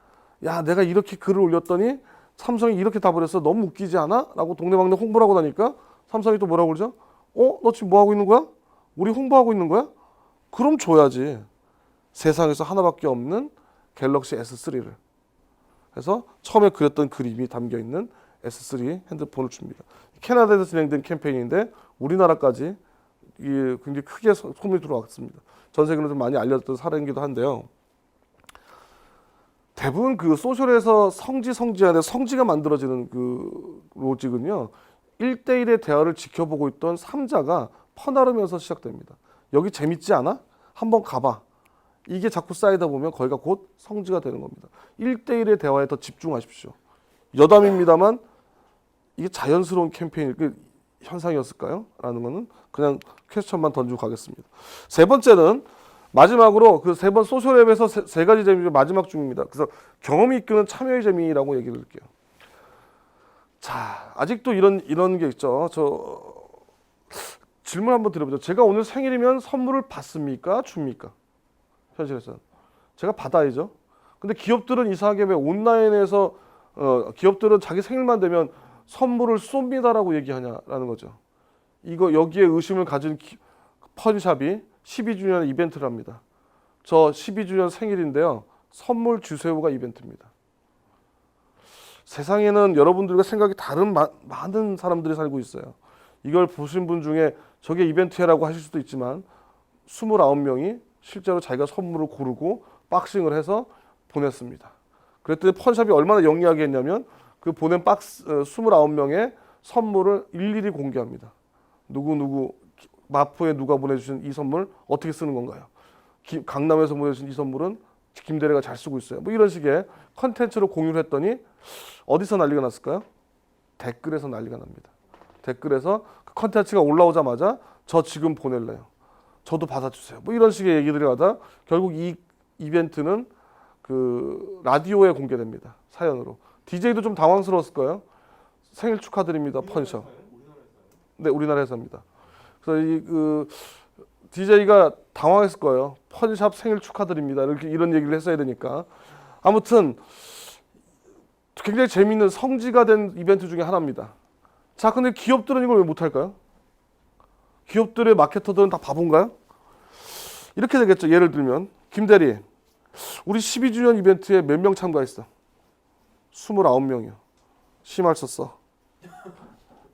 야 내가 이렇게 글을 올렸더니 삼성이 이렇게 답을 했어. 너무 웃기지 않아? 라고 동네방네 홍보를 하고 나니까 삼성이 또 뭐라고 그러죠? 너 지금 뭐 하고 있는 거야? 우리 홍보하고 있는 거야? 그럼 줘야지. 세상에서 하나밖에 없는 갤럭시 S3를. 그래서 처음에 그렸던 그림이 담겨있는 S3 핸드폰을 줍니다. 캐나다에서 진행된 캠페인인데 우리나라까지 굉장히 크게 소문이 들어왔습니다. 전 세계로 좀 많이 알려졌던 사례이기도 한데요. 대부분 그 소셜에서 성지하는데 성지가 만들어지는 그 로직은요. 1대1의 대화를 지켜보고 있던 3자가 퍼나르면서 시작됩니다. 여기 재밌지 않아? 한번 가봐. 이게 자꾸 쌓이다 보면 거기가 곧 성지가 되는 겁니다. 1대1의 대화에 더 집중하십시오. 여담입니다만 이게 자연스러운 캠페인 현상이었을까요? 라는 거는 그냥 퀘스천만 던지고 가겠습니다. 세 번째는 마지막으로 그 3번 소셜앱에서 세 가지 재미 중 마지막 중입니다. 그래서 경험이 이끄는 참여의 재미라고 얘기를 할게요. 자, 아직도 이런 게 있죠. 질문 한번 드려보죠. 제가 오늘 생일이면 선물을 받습니까? 줍니까? 현실에서는. 제가 받아야죠. 근데 기업들은 이상하게 왜 온라인에서 기업들은 자기 생일만 되면 선물을 쏩니다라고 얘기하냐라는 거죠. 여기에 의심을 가진 펀샵이 12주년 이벤트를 합니다. 저 12주년 생일인데요. 선물 주세요가 이벤트입니다. 세상에는 여러분들과 생각이 다른 많은 사람들이 살고 있어요. 이걸 보신 분 중에 저게 이벤트라고 하실 수도 있지만 29명이 실제로 자기가 선물을 고르고 박싱을 해서 보냈습니다. 그랬더니 펀샵이 얼마나 영리하게 했냐면 그 보낸 박스 29명의 선물을 일일이 공개합니다. 누구 마포에 누가 보내주신 이 선물 어떻게 쓰는 건가요? 강남에서 보내주신 이 선물은 김대리가 잘 쓰고 있어요. 뭐 이런 식의 컨텐츠로 공유를 했더니 어디서 난리가 났을까요? 댓글에서 난리가 납니다. 댓글에서 그 컨텐츠가 올라오자마자 저 지금 보낼래요. 저도 받아주세요. 뭐 이런 식의 얘기들이 하다 결국 이 이벤트는 그 라디오에 공개됩니다. 사연으로. DJ도 좀 당황스러웠을 거예요. 생일 축하드립니다. 펀샵. 네, 우리나라에서입니다. 그래서 DJ가 당황했을 거예요. 펀샵 생일 축하드립니다. 이런 얘기를 했어야 되니까. 아무튼 굉장히 재미있는 성지가 된 이벤트 중에 하나입니다. 자, 근데 기업들은 이걸 왜 못할까요? 기업들의 마케터들은 다 바본가요? 이렇게 되겠죠. 예를 들면 김대리, 우리 12주년 이벤트에 몇 명 참가했어? 29명이요. 심할 썼어.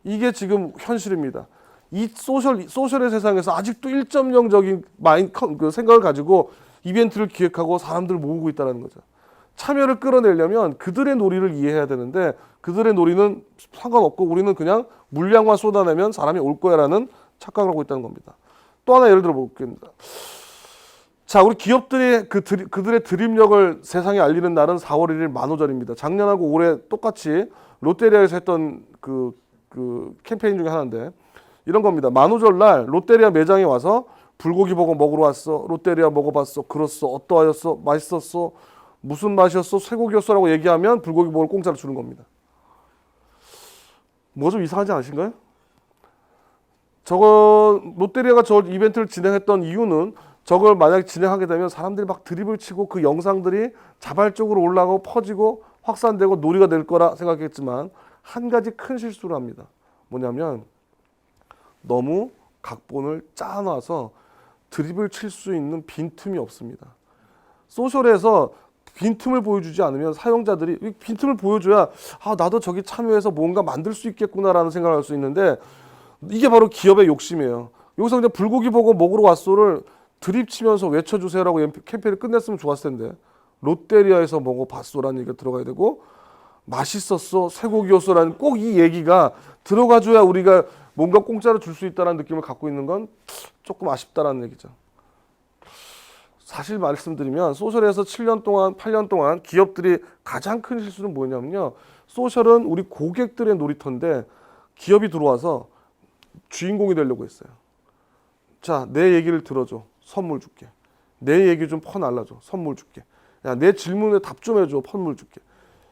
이게 지금 현실입니다. 이 소셜의 세상에서 아직도 1.0적인 그 생각을 가지고 이벤트를 기획하고 사람들을 모으고 있다는 거죠. 참여를 끌어내려면 그들의 놀이를 이해해야 되는데 그들의 놀이는 상관없고 우리는 그냥 물량만 쏟아내면 사람이 올 거야라는 착각을 하고 있다는 겁니다. 또 하나 예를 들어 볼겠습니다. 자, 우리 기업들이 그들의 드립력을 세상에 알리는 날은 4월 1일 만호절입니다. 작년하고 올해 똑같이 롯데리아에서 했던 그 캠페인 중에 하나인데 이런 겁니다. 만호절 날 롯데리아 매장에 와서 불고기 버거 먹으러 왔어. 롯데리아 먹어봤어. 그렇소. 어떠하였어? 맛있었어? 무슨 맛이었어? 쇠고기였어라고 얘기하면 불고기 버거를 공짜로 주는 겁니다. 뭐 좀 이상하지 않으신가요? 저거 롯데리아가 저 이벤트를 진행했던 이유는 저걸 만약에 진행하게 되면 사람들이 막 드립을 치고 그 영상들이 자발적으로 올라가고 퍼지고 확산되고 놀이가 될 거라 생각했지만 한 가지 큰 실수를 합니다. 뭐냐면 너무 각본을 짜놔서 드립을 칠 수 있는 빈틈이 없습니다. 소셜에서 빈틈을 보여주지 않으면 사용자들이 빈틈을 보여줘야 나도 저기 참여해서 뭔가 만들 수 있겠구나라는 생각을 할 수 있는데 이게 바로 기업의 욕심이에요. 여기서 그냥 불고기 버거 먹으러 왔소를 드립 치면서 외쳐주세요라고 캠페인을 끝냈으면 좋았을 텐데 롯데리아에서 먹어봤소라는 얘기가 들어가야 되고 맛있었어 쇠고기였어라는 꼭 이 얘기가 들어가줘야 우리가 뭔가 공짜로 줄 수 있다는 느낌을 갖고 있는 건 조금 아쉽다라는 얘기죠. 사실 말씀드리면 소셜에서 7년 동안 8년 동안 기업들이 가장 큰 실수는 뭐냐면요. 소셜은 우리 고객들의 놀이터인데 기업이 들어와서 주인공이 되려고 했어요. 자, 내 얘기를 들어줘. 선물 줄게. 내 얘기 좀 퍼날라줘. 선물 줄게. 야, 내 질문에 답 좀 해줘. 선물 줄게.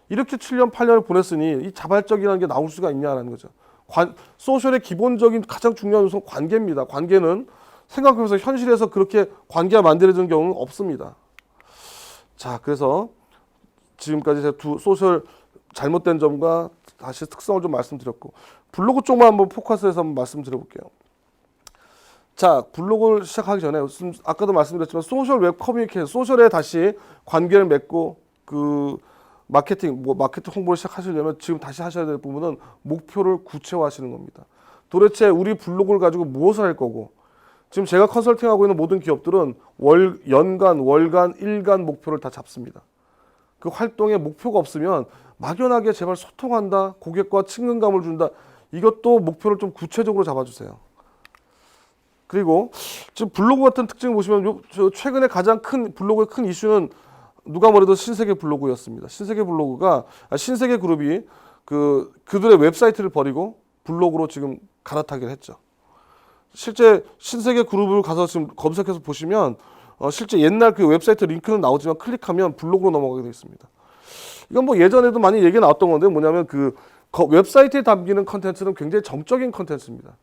이렇게 7년, 8년을 보냈으니 이 자발적이라는 게 나올 수가 있냐라는 거죠. 소셜의 기본적인 가장 중요한 요소는 관계입니다. 관계는 생각하면서 현실에서 그렇게 관계가 만들어지는 경우는 없습니다. 자, 그래서 지금까지 제가 두 소셜 잘못된 점과 다시 특성을 좀 말씀드렸고 블로그 쪽만 한번 포커스해서 한번 말씀드려볼게요. 자, 블로그를 시작하기 전에 아까도 말씀드렸지만 소셜 웹 커뮤니케이션, 소셜에 다시 관계를 맺고 그 마케팅 홍보를 시작하시려면 지금 다시 하셔야 될 부분은 목표를 구체화하시는 겁니다. 도대체 우리 블로그를 가지고 무엇을 할 거고 지금 제가 컨설팅하고 있는 모든 기업들은 연간, 월간, 일간 목표를 다 잡습니다. 그 활동에 목표가 없으면 막연하게 제발 소통한다, 고객과 친근감을 준다. 이것도 목표를 좀 구체적으로 잡아주세요. 그리고 지금 블로그 같은 특징을 보시면 최근에 가장 큰 블로그의 큰 이슈는 누가 뭐래도 신세계 블로그였습니다. 신세계 그룹이 그들의 웹사이트를 버리고 블로그로 지금 갈아타기를 했죠. 실제 신세계 그룹을 가서 지금 검색해서 보시면 실제 옛날 그 웹사이트 링크는 나오지만 클릭하면 블로그로 넘어가게 되어 있습니다. 이건 뭐 예전에도 많이 얘기 나왔던 건데 뭐냐면 그 웹사이트에 담기는 컨텐츠는 굉장히 정적인 컨텐츠입니다.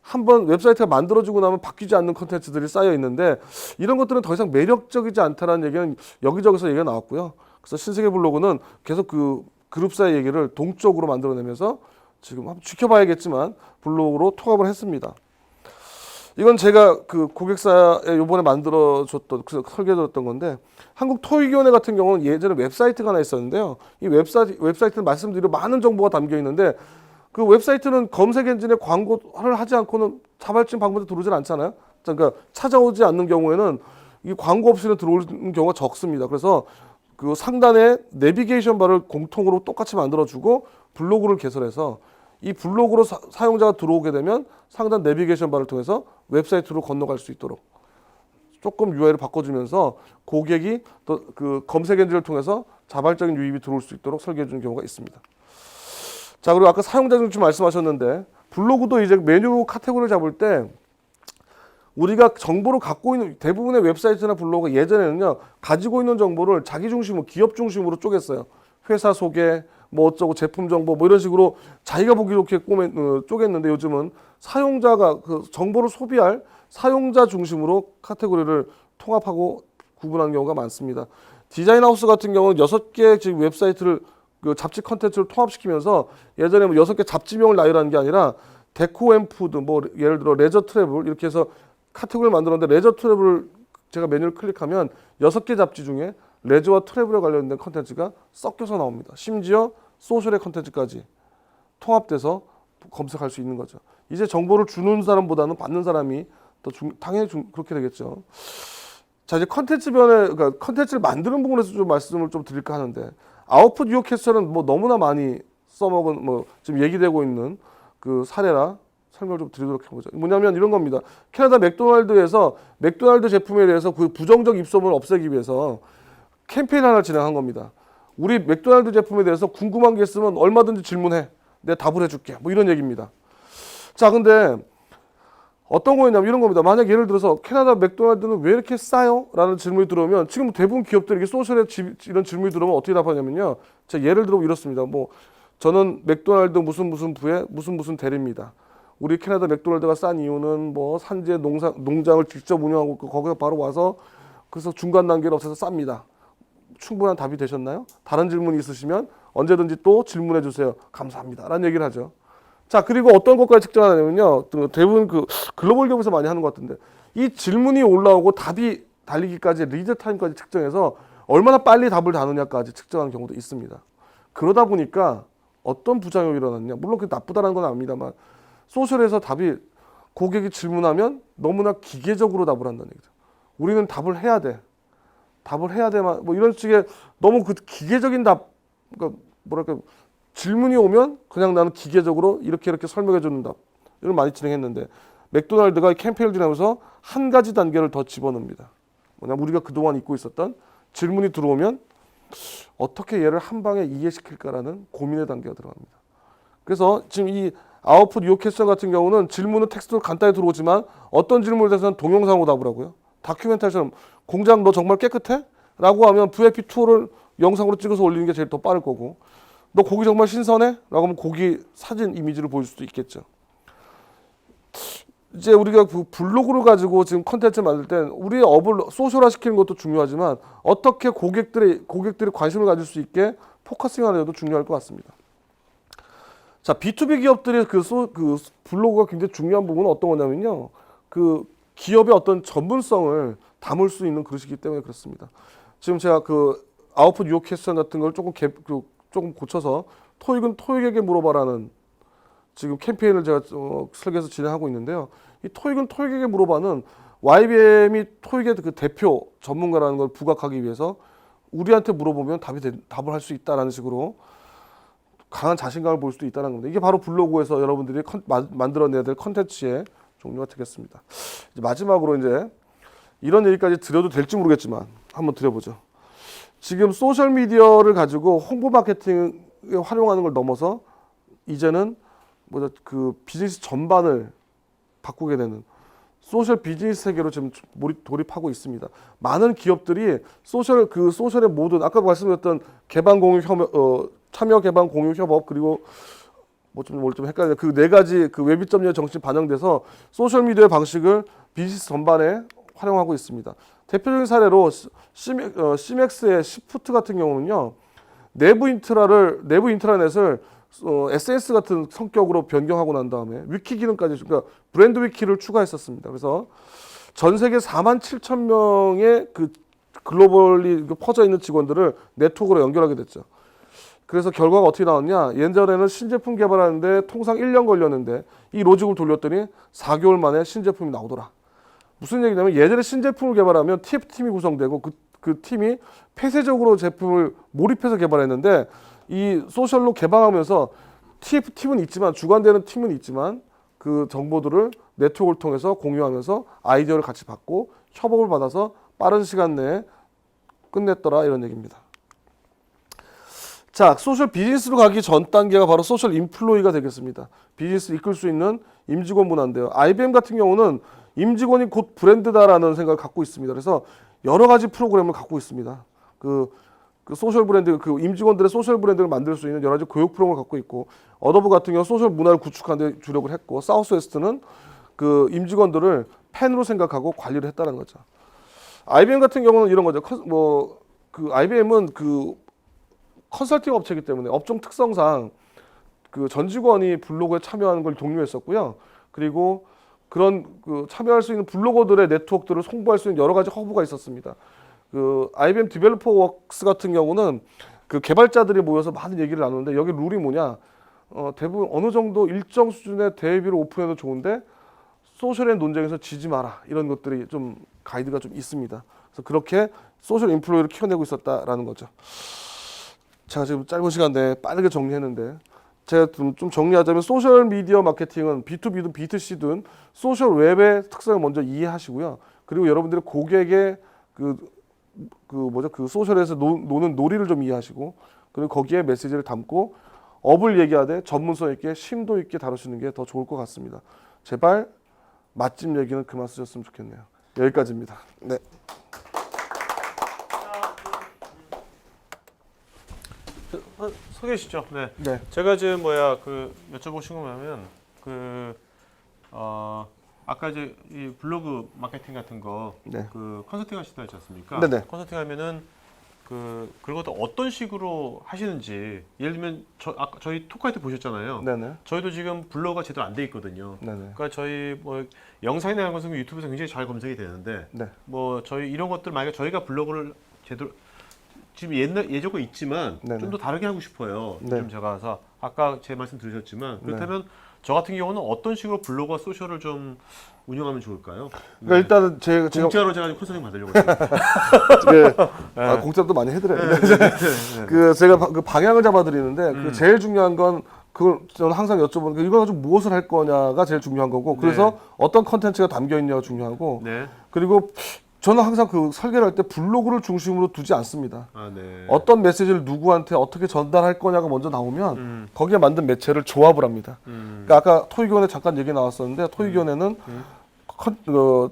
한번 웹사이트가 만들어지고 나면 바뀌지 않는 컨텐츠들이 쌓여 있는데 이런 것들은 더 이상 매력적이지 않다는 얘기는 여기저기서 얘기가 나왔고요. 그래서 신세계 블로그는 계속 그 그룹사의 얘기를 동적으로 만들어내면서 지금 한번 지켜봐야겠지만 블로그로 통합을 했습니다. 이건 제가 그 고객사에 요번에 만들어줬던, 설계해줬던 건데, 한국 토익위원회 같은 경우는 예전에 웹사이트가 하나 있었는데요. 이 웹사이트는 말씀드린 많은 정보가 담겨 있는데, 그 웹사이트는 검색 엔진에 광고를 하지 않고는 자발적인 방문에 들어오질 않잖아요. 그러니까 찾아오지 않는 경우에는 이 광고 없이는 들어오는 경우가 적습니다. 그래서 그 상단에 내비게이션 바를 공통으로 똑같이 만들어주고 블로그를 개설해서 이 블로그로 사용자가 들어오게 되면 상단 내비게이션 바를 통해서 웹사이트로 건너갈 수 있도록 조금 UI를 바꿔주면서 고객이 또 그 검색 엔진을 통해서 자발적인 유입이 들어올 수 있도록 설계해 주는 경우가 있습니다. 자, 그리고 아까 사용자 중심 말씀하셨는데 블로그도 이제 메뉴 카테고리를 잡을 때 우리가 정보를 갖고 있는 대부분의 웹사이트나 블로그 예전에는요 가지고 있는 정보를 자기 중심으로 기업 중심으로 쪼갰어요. 회사 소개 뭐 어쩌고 제품 정보 뭐 이런 식으로 자기가 보기 좋게 쪼갰는데 요즘은 사용자가 그 정보를 소비할 사용자 중심으로 카테고리를 통합하고 구분하는 경우가 많습니다. 디자인하우스 같은 경우는 6개 지금 웹사이트를 그 잡지 컨텐츠를 통합시키면서 예전에 뭐 6개 잡지명을 나열하는 게 아니라 데코 앤 푸드 뭐 예를 들어 레저 트래블 이렇게 해서 카테고리를 만들었는데 레저 트래블 제가 메뉴를 클릭하면 6개 잡지 중에 레저와 트래블에 관련된 컨텐츠가 섞여서 나옵니다. 심지어 소셜의 컨텐츠까지 통합돼서 검색할 수 있는 거죠. 이제 정보를 주는 사람보다는 받는 사람이 더 당연히 그렇게 되겠죠. 자, 이제 컨텐츠 변에, 그러니까 컨텐츠를 만드는 부분에서 좀 말씀을 좀 드릴까 하는데, 아웃풋 유어 캐스터는 뭐 너무나 많이 써먹은, 뭐 지금 얘기되고 있는 그 사례라 설명을 좀 드리도록 해보죠. 뭐냐면 이런 겁니다. 캐나다 맥도날드에서 맥도날드 제품에 대해서 그 부정적 입소문을 없애기 위해서 캠페인 하나 진행한 겁니다. 우리 맥도날드 제품에 대해서 궁금한 게 있으면 얼마든지 질문해. 내가 답을 해줄게. 뭐 이런 얘기입니다. 자, 근데 어떤 거였냐면 이런 겁니다. 만약 예를 들어서 캐나다 맥도날드는 왜 이렇게 싸요? 라는 질문이 들어오면 지금 대부분 기업들이 소셜에 이런 질문이 들어오면 어떻게 답하냐면요. 자, 예를 들어 이렇습니다. 뭐 저는 맥도날드 무슨 부의 무슨 대리입니다. 우리 캐나다 맥도날드가 싼 이유는 뭐 산지에 농장을 직접 운영하고 거기서 바로 와서 그래서 중간 단계를 없애서 쌉니다. 충분한 답이 되셨나요? 다른 질문이 있으시면 언제든지 또 질문해 주세요. 감사합니다. 라는 얘기를 하죠. 자, 그리고 어떤 것까지 측정하냐면요. 대부분 그 글로벌 기업에서 많이 하는 것 같은데 이 질문이 올라오고 답이 달리기까지 리드 타임까지 측정해서 얼마나 빨리 답을 다느냐까지 측정하는 경우도 있습니다. 그러다 보니까 어떤 부작용이 일어났냐. 물론 그게 나쁘다는 건 압니다만 소셜에서 답이 고객이 질문하면 너무나 기계적으로 답을 한다는 얘기죠. 우리는 답을 해야 돼. 답을 해야 돼만 뭐 이런 식의 너무 그 기계적인 답, 그러니까 뭐랄까 질문이 오면 그냥 나는 기계적으로 이렇게 설명해 주는 답 이걸 많이 진행했는데 맥도날드가 캠페인을 진행하면서 한 가지 단계를 더 집어넣습니다. 뭐냐면 우리가 그동안 잊고 있었던 질문이 들어오면 어떻게 얘를 한 방에 이해시킬까라는 고민의 단계가 들어갑니다. 그래서 지금 이 아웃풋 유어 퀘스천 같은 경우는 질문은 텍스트로 간단히 들어오지만 어떤 질문에 대해서는 동영상으로 답을 하고요. 다큐멘터리처럼 공장 너 정말 깨끗해? 라고 하면 VIP2를 영상으로 찍어서 올리는 게 제일 더 빠를 거고 너 고기 정말 신선해? 라고 하면 고기 사진 이미지를 보일 수도 있겠죠. 이제 우리가 그 블로그를 가지고 지금 컨텐츠 만들 때 우리의 업을 소셜화 시키는 것도 중요하지만 어떻게 고객들이 관심을 가질 수 있게 포커싱하는 것도 중요할 것 같습니다. 자, B2B 기업들의 그 블로그가 굉장히 중요한 부분은 어떤 거냐면요. 그 기업의 어떤 전문성을 담을 수 있는 그릇이기 때문에 그렇습니다. 지금 제가 그 아웃풋 유어 퀘스천 같은 걸 조금 고쳐서 토익은 토익에게 물어봐라는 지금 캠페인을 제가 설계해서 진행하고 있는데요. 이 토익은 토익에게 물어봐는 YBM이 토익의 그 대표 전문가라는 걸 부각하기 위해서 우리한테 물어보면 답을 할 수 있다라는 식으로 강한 자신감을 볼 수도 있다는 겁니다. 이게 바로 블로그에서 여러분들이 만들어내야 될 컨텐츠의 종류가 되겠습니다. 이제 마지막으로 이제 이런 얘기까지 드려도 될지 모르겠지만 한번 드려보죠. 지금 소셜 미디어를 가지고 홍보 마케팅에 활용하는 걸 넘어서 이제는 그 비즈니스 전반을 바꾸게 되는 소셜 비즈니스 세계로 지금 돌입하고 있습니다. 많은 기업들이 소셜의 모든 아까 말씀드렸던 개방 공유 참여 개방 공유 협업 그리고 좀 헷갈리네. 그 네 가지 그 웹2.0 정신이 반영돼서 소셜 미디어의 방식을 비즈니스 전반에 활용하고 있습니다. 대표적인 사례로 시맥스의 시프트 같은 경우는요. 내부 인트라넷을 SNS 같은 성격으로 변경하고 난 다음에 위키 기능까지 그러니까 브랜드 위키를 추가했었습니다. 그래서 전 세계 47,000명의 그 글로벌리 퍼져 있는 직원들을 네트워크로 연결하게 됐죠. 그래서 결과가 어떻게 나왔냐? 예전에는 신제품 개발하는데 통상 1년 걸렸는데 이 로직을 돌렸더니 4개월 만에 신제품이 나오더라. 무슨 얘기냐면 예전에 신제품을 개발하면 TF팀이 구성되고 그 팀이 폐쇄적으로 제품을 몰입해서 개발했는데 이 소셜로 개방하면서 TF팀은 있지만 주관되는 팀은 있지만 그 정보들을 네트워크를 통해서 공유하면서 아이디어를 같이 받고 협업을 받아서 빠른 시간 내에 끝냈더라 이런 얘기입니다. 자, 소셜 비즈니스로 가기 전 단계가 바로 소셜 인플로이가 되겠습니다. 비즈니스를 이끌 수 있는 임직원 문화인데요. IBM 같은 경우는 임직원이 곧 브랜드다라는 생각을 갖고 있습니다. 그래서 여러 가지 프로그램을 갖고 있습니다. 그 소셜 브랜드, 그 임직원들의 소셜 브랜드를 만들 수 있는 여러 가지 교육 프로그램을 갖고 있고, 어도브 같은 경우 소셜 문화를 구축하는 데 주력을 했고, 사우스웨스트는 그 임직원들을 팬으로 생각하고 관리를 했다는 거죠. IBM 같은 경우는 이런 거죠. IBM은 그 컨설팅 업체이기 때문에 업종 특성상 그 전 직원이 블로그에 참여하는 걸 독려했었고요. 그리고 그런 그 참여할 수 있는 블로거들의 네트워크들을 홍보할 수 있는 여러 가지 허브가 있었습니다. 그 IBM 디벨로퍼 웍스 같은 경우는 그 개발자들이 모여서 많은 얘기를 나누는데 여기 룰이 뭐냐? 대부분 어느 정도 일정 수준의 대비를 오픈해도 좋은데 소셜의 논쟁에서 지지 마라 이런 것들이 좀 가이드가 좀 있습니다. 그래서 그렇게 소셜 인플루언서를 키워내고 있었다라는 거죠. 제가 지금 짧은 시간 내에 빠르게 정리했는데 제가 좀 정리하자면 소셜 미디어 마케팅은 B2B든 B2C든 소셜 웹의 특성을 먼저 이해하시고요. 그리고 여러분들의 고객의 그 소셜에서 노는 놀이를 좀 이해하시고 그리고 거기에 메시지를 담고 업을 얘기하되 전문성 있게 심도 있게 다루시는 게 더 좋을 것 같습니다. 제발 맛집 얘기는 그만 쓰셨으면 좋겠네요. 여기까지입니다. 네. 소개해 주시죠. 네. 네. 제가 지금 여쭤보신 거 뭐냐면 아까 이제 이 블로그 마케팅 같은 거 네. 컨설팅 하시다 했지 않습니까? 네네. 컨설팅 하면은 그것도 어떤 식으로 하시는지 예를 들면 아까 저희 토크할 때 보셨잖아요. 네네. 저희도 지금 블로그가 제대로 안 돼 있거든요. 네네. 그러니까 저희 영상에 대한 것은 유튜브에서 굉장히 잘 검색이 되는데 네. 저희 이런 것들 만약에 저희가 블로그를 제대로 지금 예조가 있지만 네네. 좀 더 다르게 하고 싶어요. 네. 좀 제가 그래서 아까 제 말씀 들으셨지만 그렇다면 저 같은 경우는 어떤 식으로 블로그와 소셜을 좀 운영하면 좋을까요? 그러니까 일단은 제가 공짜로 제가 컨설팅 받으려고 해요. 공짜도 많이 해드려요. 네. 제가 그 방향을 잡아드리는데 그 제일 중요한 건 그걸 저는 항상 여쭤보는 게 이거 가지고 무엇을 할 거냐가 제일 중요한 거고 그래서 네. 어떤 컨텐츠가 담겨 있냐가 중요하고 네. 그리고 저는 항상 그 설계를 할 때 블로그를 중심으로 두지 않습니다. 아, 네. 어떤 메시지를 누구한테 어떻게 전달할 거냐가 먼저 나오면 거기에 만든 매체를 조합을 합니다. 그러니까 아까 토익위원회 잠깐 얘기 나왔었는데 토익위원회는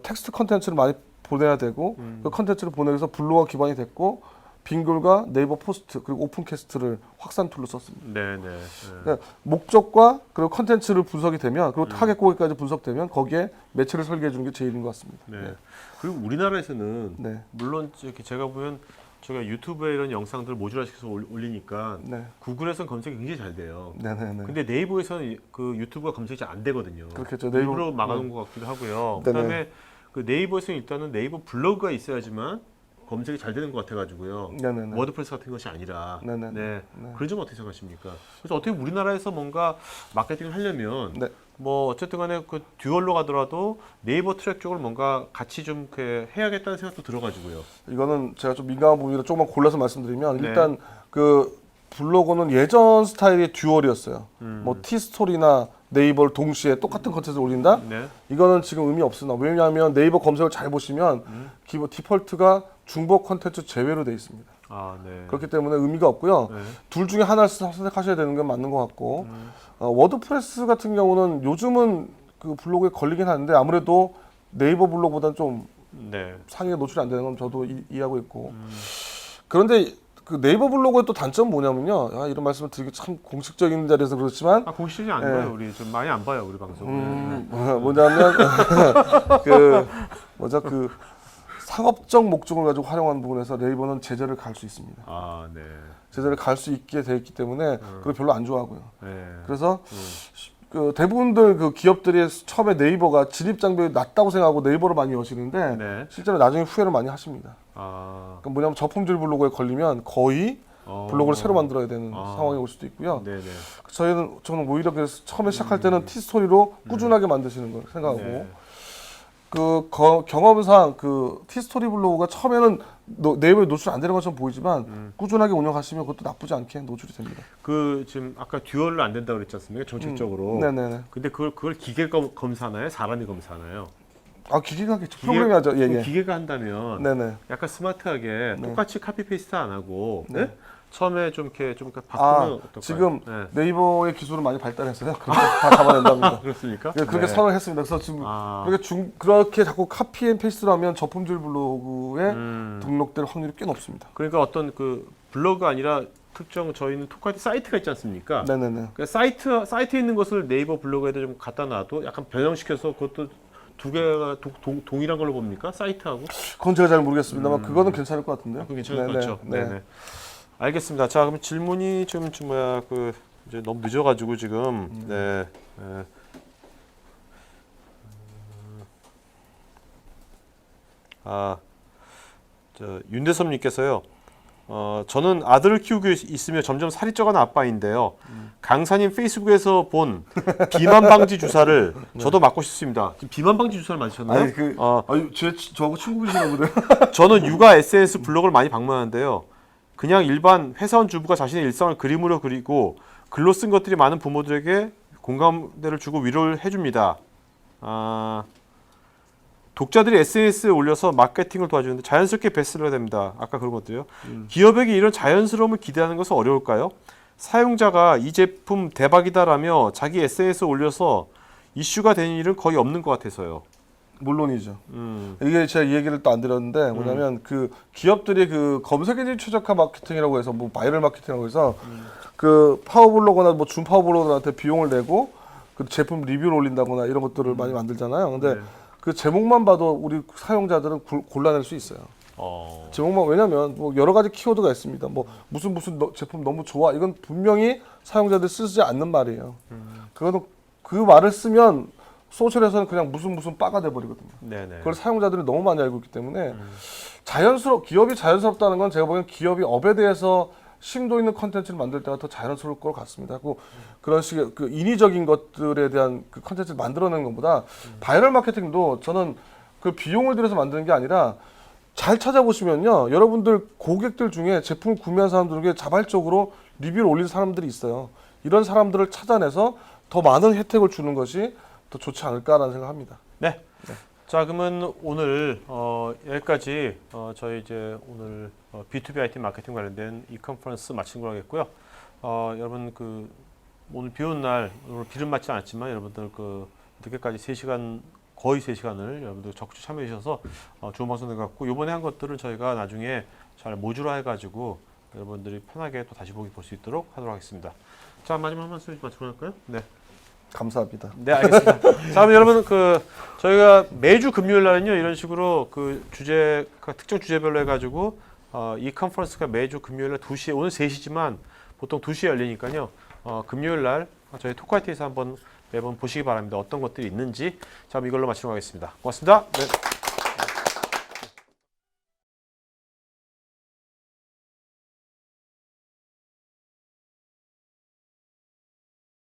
텍스트 컨텐츠를 많이 보내야 되고 그 컨텐츠를 보내서 블로그가 기반이 됐고 빙글과 네이버 포스트 그리고 오픈캐스트를 확산 툴로 썼습니다. 네, 네. 그러니까 목적과 그리고 컨텐츠를 분석이 되면 그리고 타겟 고객까지 분석되면 거기에 매체를 설계해 주는 게 제일인 것 같습니다. 네. 그리고 우리나라에서는 네. 물론 이렇게 제가 보면 제가 유튜브에 이런 영상들 모듈화시켜서 올리니까 네. 구글에서는 검색이 굉장히 잘 돼요. 네네네. 근데 네이버에서는 그 유튜브가 검색이 잘 안 되거든요. 그렇겠죠. 일부러 막아놓은 것 같기도 하고요. 네네. 그다음에 그 네이버에서는 일단은 네이버 블로그가 있어야지만 검색이 잘 되는 것 같아가지고요. 네네네. 워드프레스 같은 것이 아니라. 네네. 네. 네. 그런 점 어떻게 생각하십니까? 그래서 어떻게 우리나라에서 뭔가 마케팅을 하려면 네. 어쨌든 간에 그 듀얼로 가더라도 네이버 트랙 쪽을 뭔가 같이 좀 이렇게 해야겠다는 생각도 들어가지고요. 이거는 제가 좀 민감한 부분이라 조금만 골라서 말씀드리면 네. 일단 그 블로그는 예전 스타일의 듀얼이었어요. 뭐 티스토리나 네이버를 동시에 똑같은 컨텐츠를 올린다? 네. 이거는 지금 의미 없으나 왜냐하면 네이버 검색을 잘 보시면 디폴트가 중복 컨텐츠 제외로 돼 있습니다. 아, 네. 그렇기 때문에 의미가 없고요. 네. 둘 중에 하나를 선택하셔야 되는 건 맞는 것 같고 워드프레스 같은 경우는 요즘은 그 블로그에 걸리긴 하는데 아무래도 네이버 블로그보다는 좀 네. 상위에 노출이 안 되는 건 저도 이해하고 있고 그런데 그 네이버 블로그의 또 단점은 뭐냐면요. 이런 말씀을 드리기 참 공식적인 자리에서 그렇지만 공식적이 안 네. 봐요. 우리 좀 많이 안 봐요. 우리 방송. 뭐냐면 그 상업적 목적을 가지고 활용하는 부분에서 네이버는 제재를 갈 수 있습니다. 아, 네. 제재를 갈 수 있게 돼 있기 때문에 그걸 별로 안 좋아하고요. 네. 그래서 그 대부분들 그 기업들이 처음에 네이버가 진입 장벽이 낮다고 생각하고 네이버를 많이 여시는데 네. 실제로 나중에 후회를 많이 하십니다. 아. 그러니까 뭐냐면 저품질 블로그에 걸리면 거의 블로그를 새로 만들어야 되는 상황이 올 수도 있고요. 네네. 저는 오히려 그래서 처음에 시작할 때는 티스토리로 꾸준하게 만드시는 걸 생각하고 네. 경험상 그 티스토리 블로그가 처음에는 네이버에 노출 안 되는 것처럼 보이지만 꾸준하게 운영하시면 그것도 나쁘지 않게 노출이 됩니다. 지금 아까 듀얼로 안 된다고 그랬지 않습니까? 정책적으로. 네네네. 근데 그걸 기계가 검사하나요? 사람이 검사하나요? 기계가 하겠죠. 프로그램이 하죠. 예. 기계가 한다면 네네. 약간 스마트하게 똑같이 카피 페이스트 안 하고 네. 처음에 좀 이렇게 바꾸면 어떨까요? 지금 네. 네이버의 기술은 많이 발달했어요. 그렇게 다 잡아낸답니다. 그렇습니까? 그렇게 네. 선언을 했습니다. 그래서 지금 그렇게 자꾸 카피 앤 페이스트를 하면 저품질 블로그에 등록될 확률이 꽤 높습니다. 그러니까 어떤 그 블로그가 아니라 특정 저희는 토크할 때 사이트가 있지 않습니까? 네네네. 그러니까 사이트에 있는 것을 네이버 블로그에다 좀 갖다 놔도 약간 변형시켜서 그것도 두 개가 동일한 걸로 봅니까? 사이트하고? 그건 제가 잘 모르겠습니다만 그거는 괜찮을 것 같은데요. 그거 괜찮을 것 네네. 같죠? 네. 네네. 알겠습니다. 자, 그럼 질문이 좀 이제 너무 늦어가지고 지금 네. 윤대섭님께서요. 저는 아들을 키우고 있으며 점점 살이 쪄가는 아빠인데요. 강사님 페이스북에서 본 비만 방지 주사를 저도 맞고 싶습니다. 지금 비만 방지 주사를 맞으셨나요? 아니 저하고 친구분이시나 보네요. 저는 육아 SNS 블로그를 많이 방문하는데요. 그냥 일반 회사원 주부가 자신의 일상을 그림으로 그리고 글로 쓴 것들이 많은 부모들에게 공감대를 주고 위로를 해줍니다. 독자들이 SNS에 올려서 마케팅을 도와주는데 자연스럽게 베스트셀러가 됩니다. 아까 그런 것들요. 기업에게 이런 자연스러움을 기대하는 것은 어려울까요? 사용자가 이 제품 대박이다라며 자기 SNS에 올려서 이슈가 되는 일은 거의 없는 것 같아서요. 물론이죠. 이게 제가 이 얘기를 또 안 드렸는데 뭐냐면 그 기업들이 그 검색 엔진 최적화 마케팅이라고 해서 뭐 바이럴 마케팅이라고 해서 그 파워블로거나 뭐 준파워블로거한테 비용을 내고 그 제품 리뷰를 올린다거나 이런 것들을 많이 만들잖아요. 근데 네. 그 제목만 봐도 우리 사용자들은 골라낼 수 있어요. 제목만 왜냐면 뭐 여러 가지 키워드가 있습니다. 뭐 무슨 제품 너무 좋아 이건 분명히 사용자들이 쓰지 않는 말이에요. 그거는 그 말을 쓰면 소셜에서는 그냥 무슨 빠가 돼 버리거든요. 네네. 그걸 사용자들이 너무 많이 알고 있기 때문에 기업이 자연스럽다는 건 제가 보기엔 기업이 업에 대해서 심도 있는 컨텐츠를 만들 때가 더 자연스러울 것 같습니다. 그런 식의 그 인위적인 것들에 대한 그 컨텐츠를 만들어내는 것보다 바이럴 마케팅도 저는 그 비용을 들여서 만드는 게 아니라 잘 찾아보시면요. 여러분들 고객들 중에 제품을 구매한 사람들에게 자발적으로 리뷰를 올린 사람들이 있어요. 이런 사람들을 찾아내서 더 많은 혜택을 주는 것이 더 좋지 않을까라는 생각합니다. 네. 자, 그러면 오늘 여기까지 저희 이제 오늘 B2B IT 마케팅 관련된 이 컨퍼런스 마친 걸로 하겠고요. 여러분 그 오늘 비 오는 날 오늘 비는 맞지 않았지만 여러분들 그 늦게까지 3시간 거의 3시간을 여러분들 적극 참여해 주셔서 좋은 방송 된 것 같고 이번에 한 것들은 저희가 나중에 잘 모듈화 해가지고 여러분들이 편하게 또 다시 볼 수 있도록 하도록 하겠습니다. 자, 마지막 한 말씀 마치고 할까요? 네. 감사합니다. 네, 알겠습니다. 자, 그럼 여러분 저희가 매주 금요일 날은요 이런 식으로 그 특정 주제별로 해가지고 이 컨퍼런스가 매주 금요일 날 2시에 오늘 3시지만 보통 2시에 열리니까요. 금요일 날 저희 토크아이티에서 한번 매번 보시기 바랍니다. 어떤 것들이 있는지. 자, 그럼 이걸로 마치도록 하겠습니다. 고맙습니다. 네.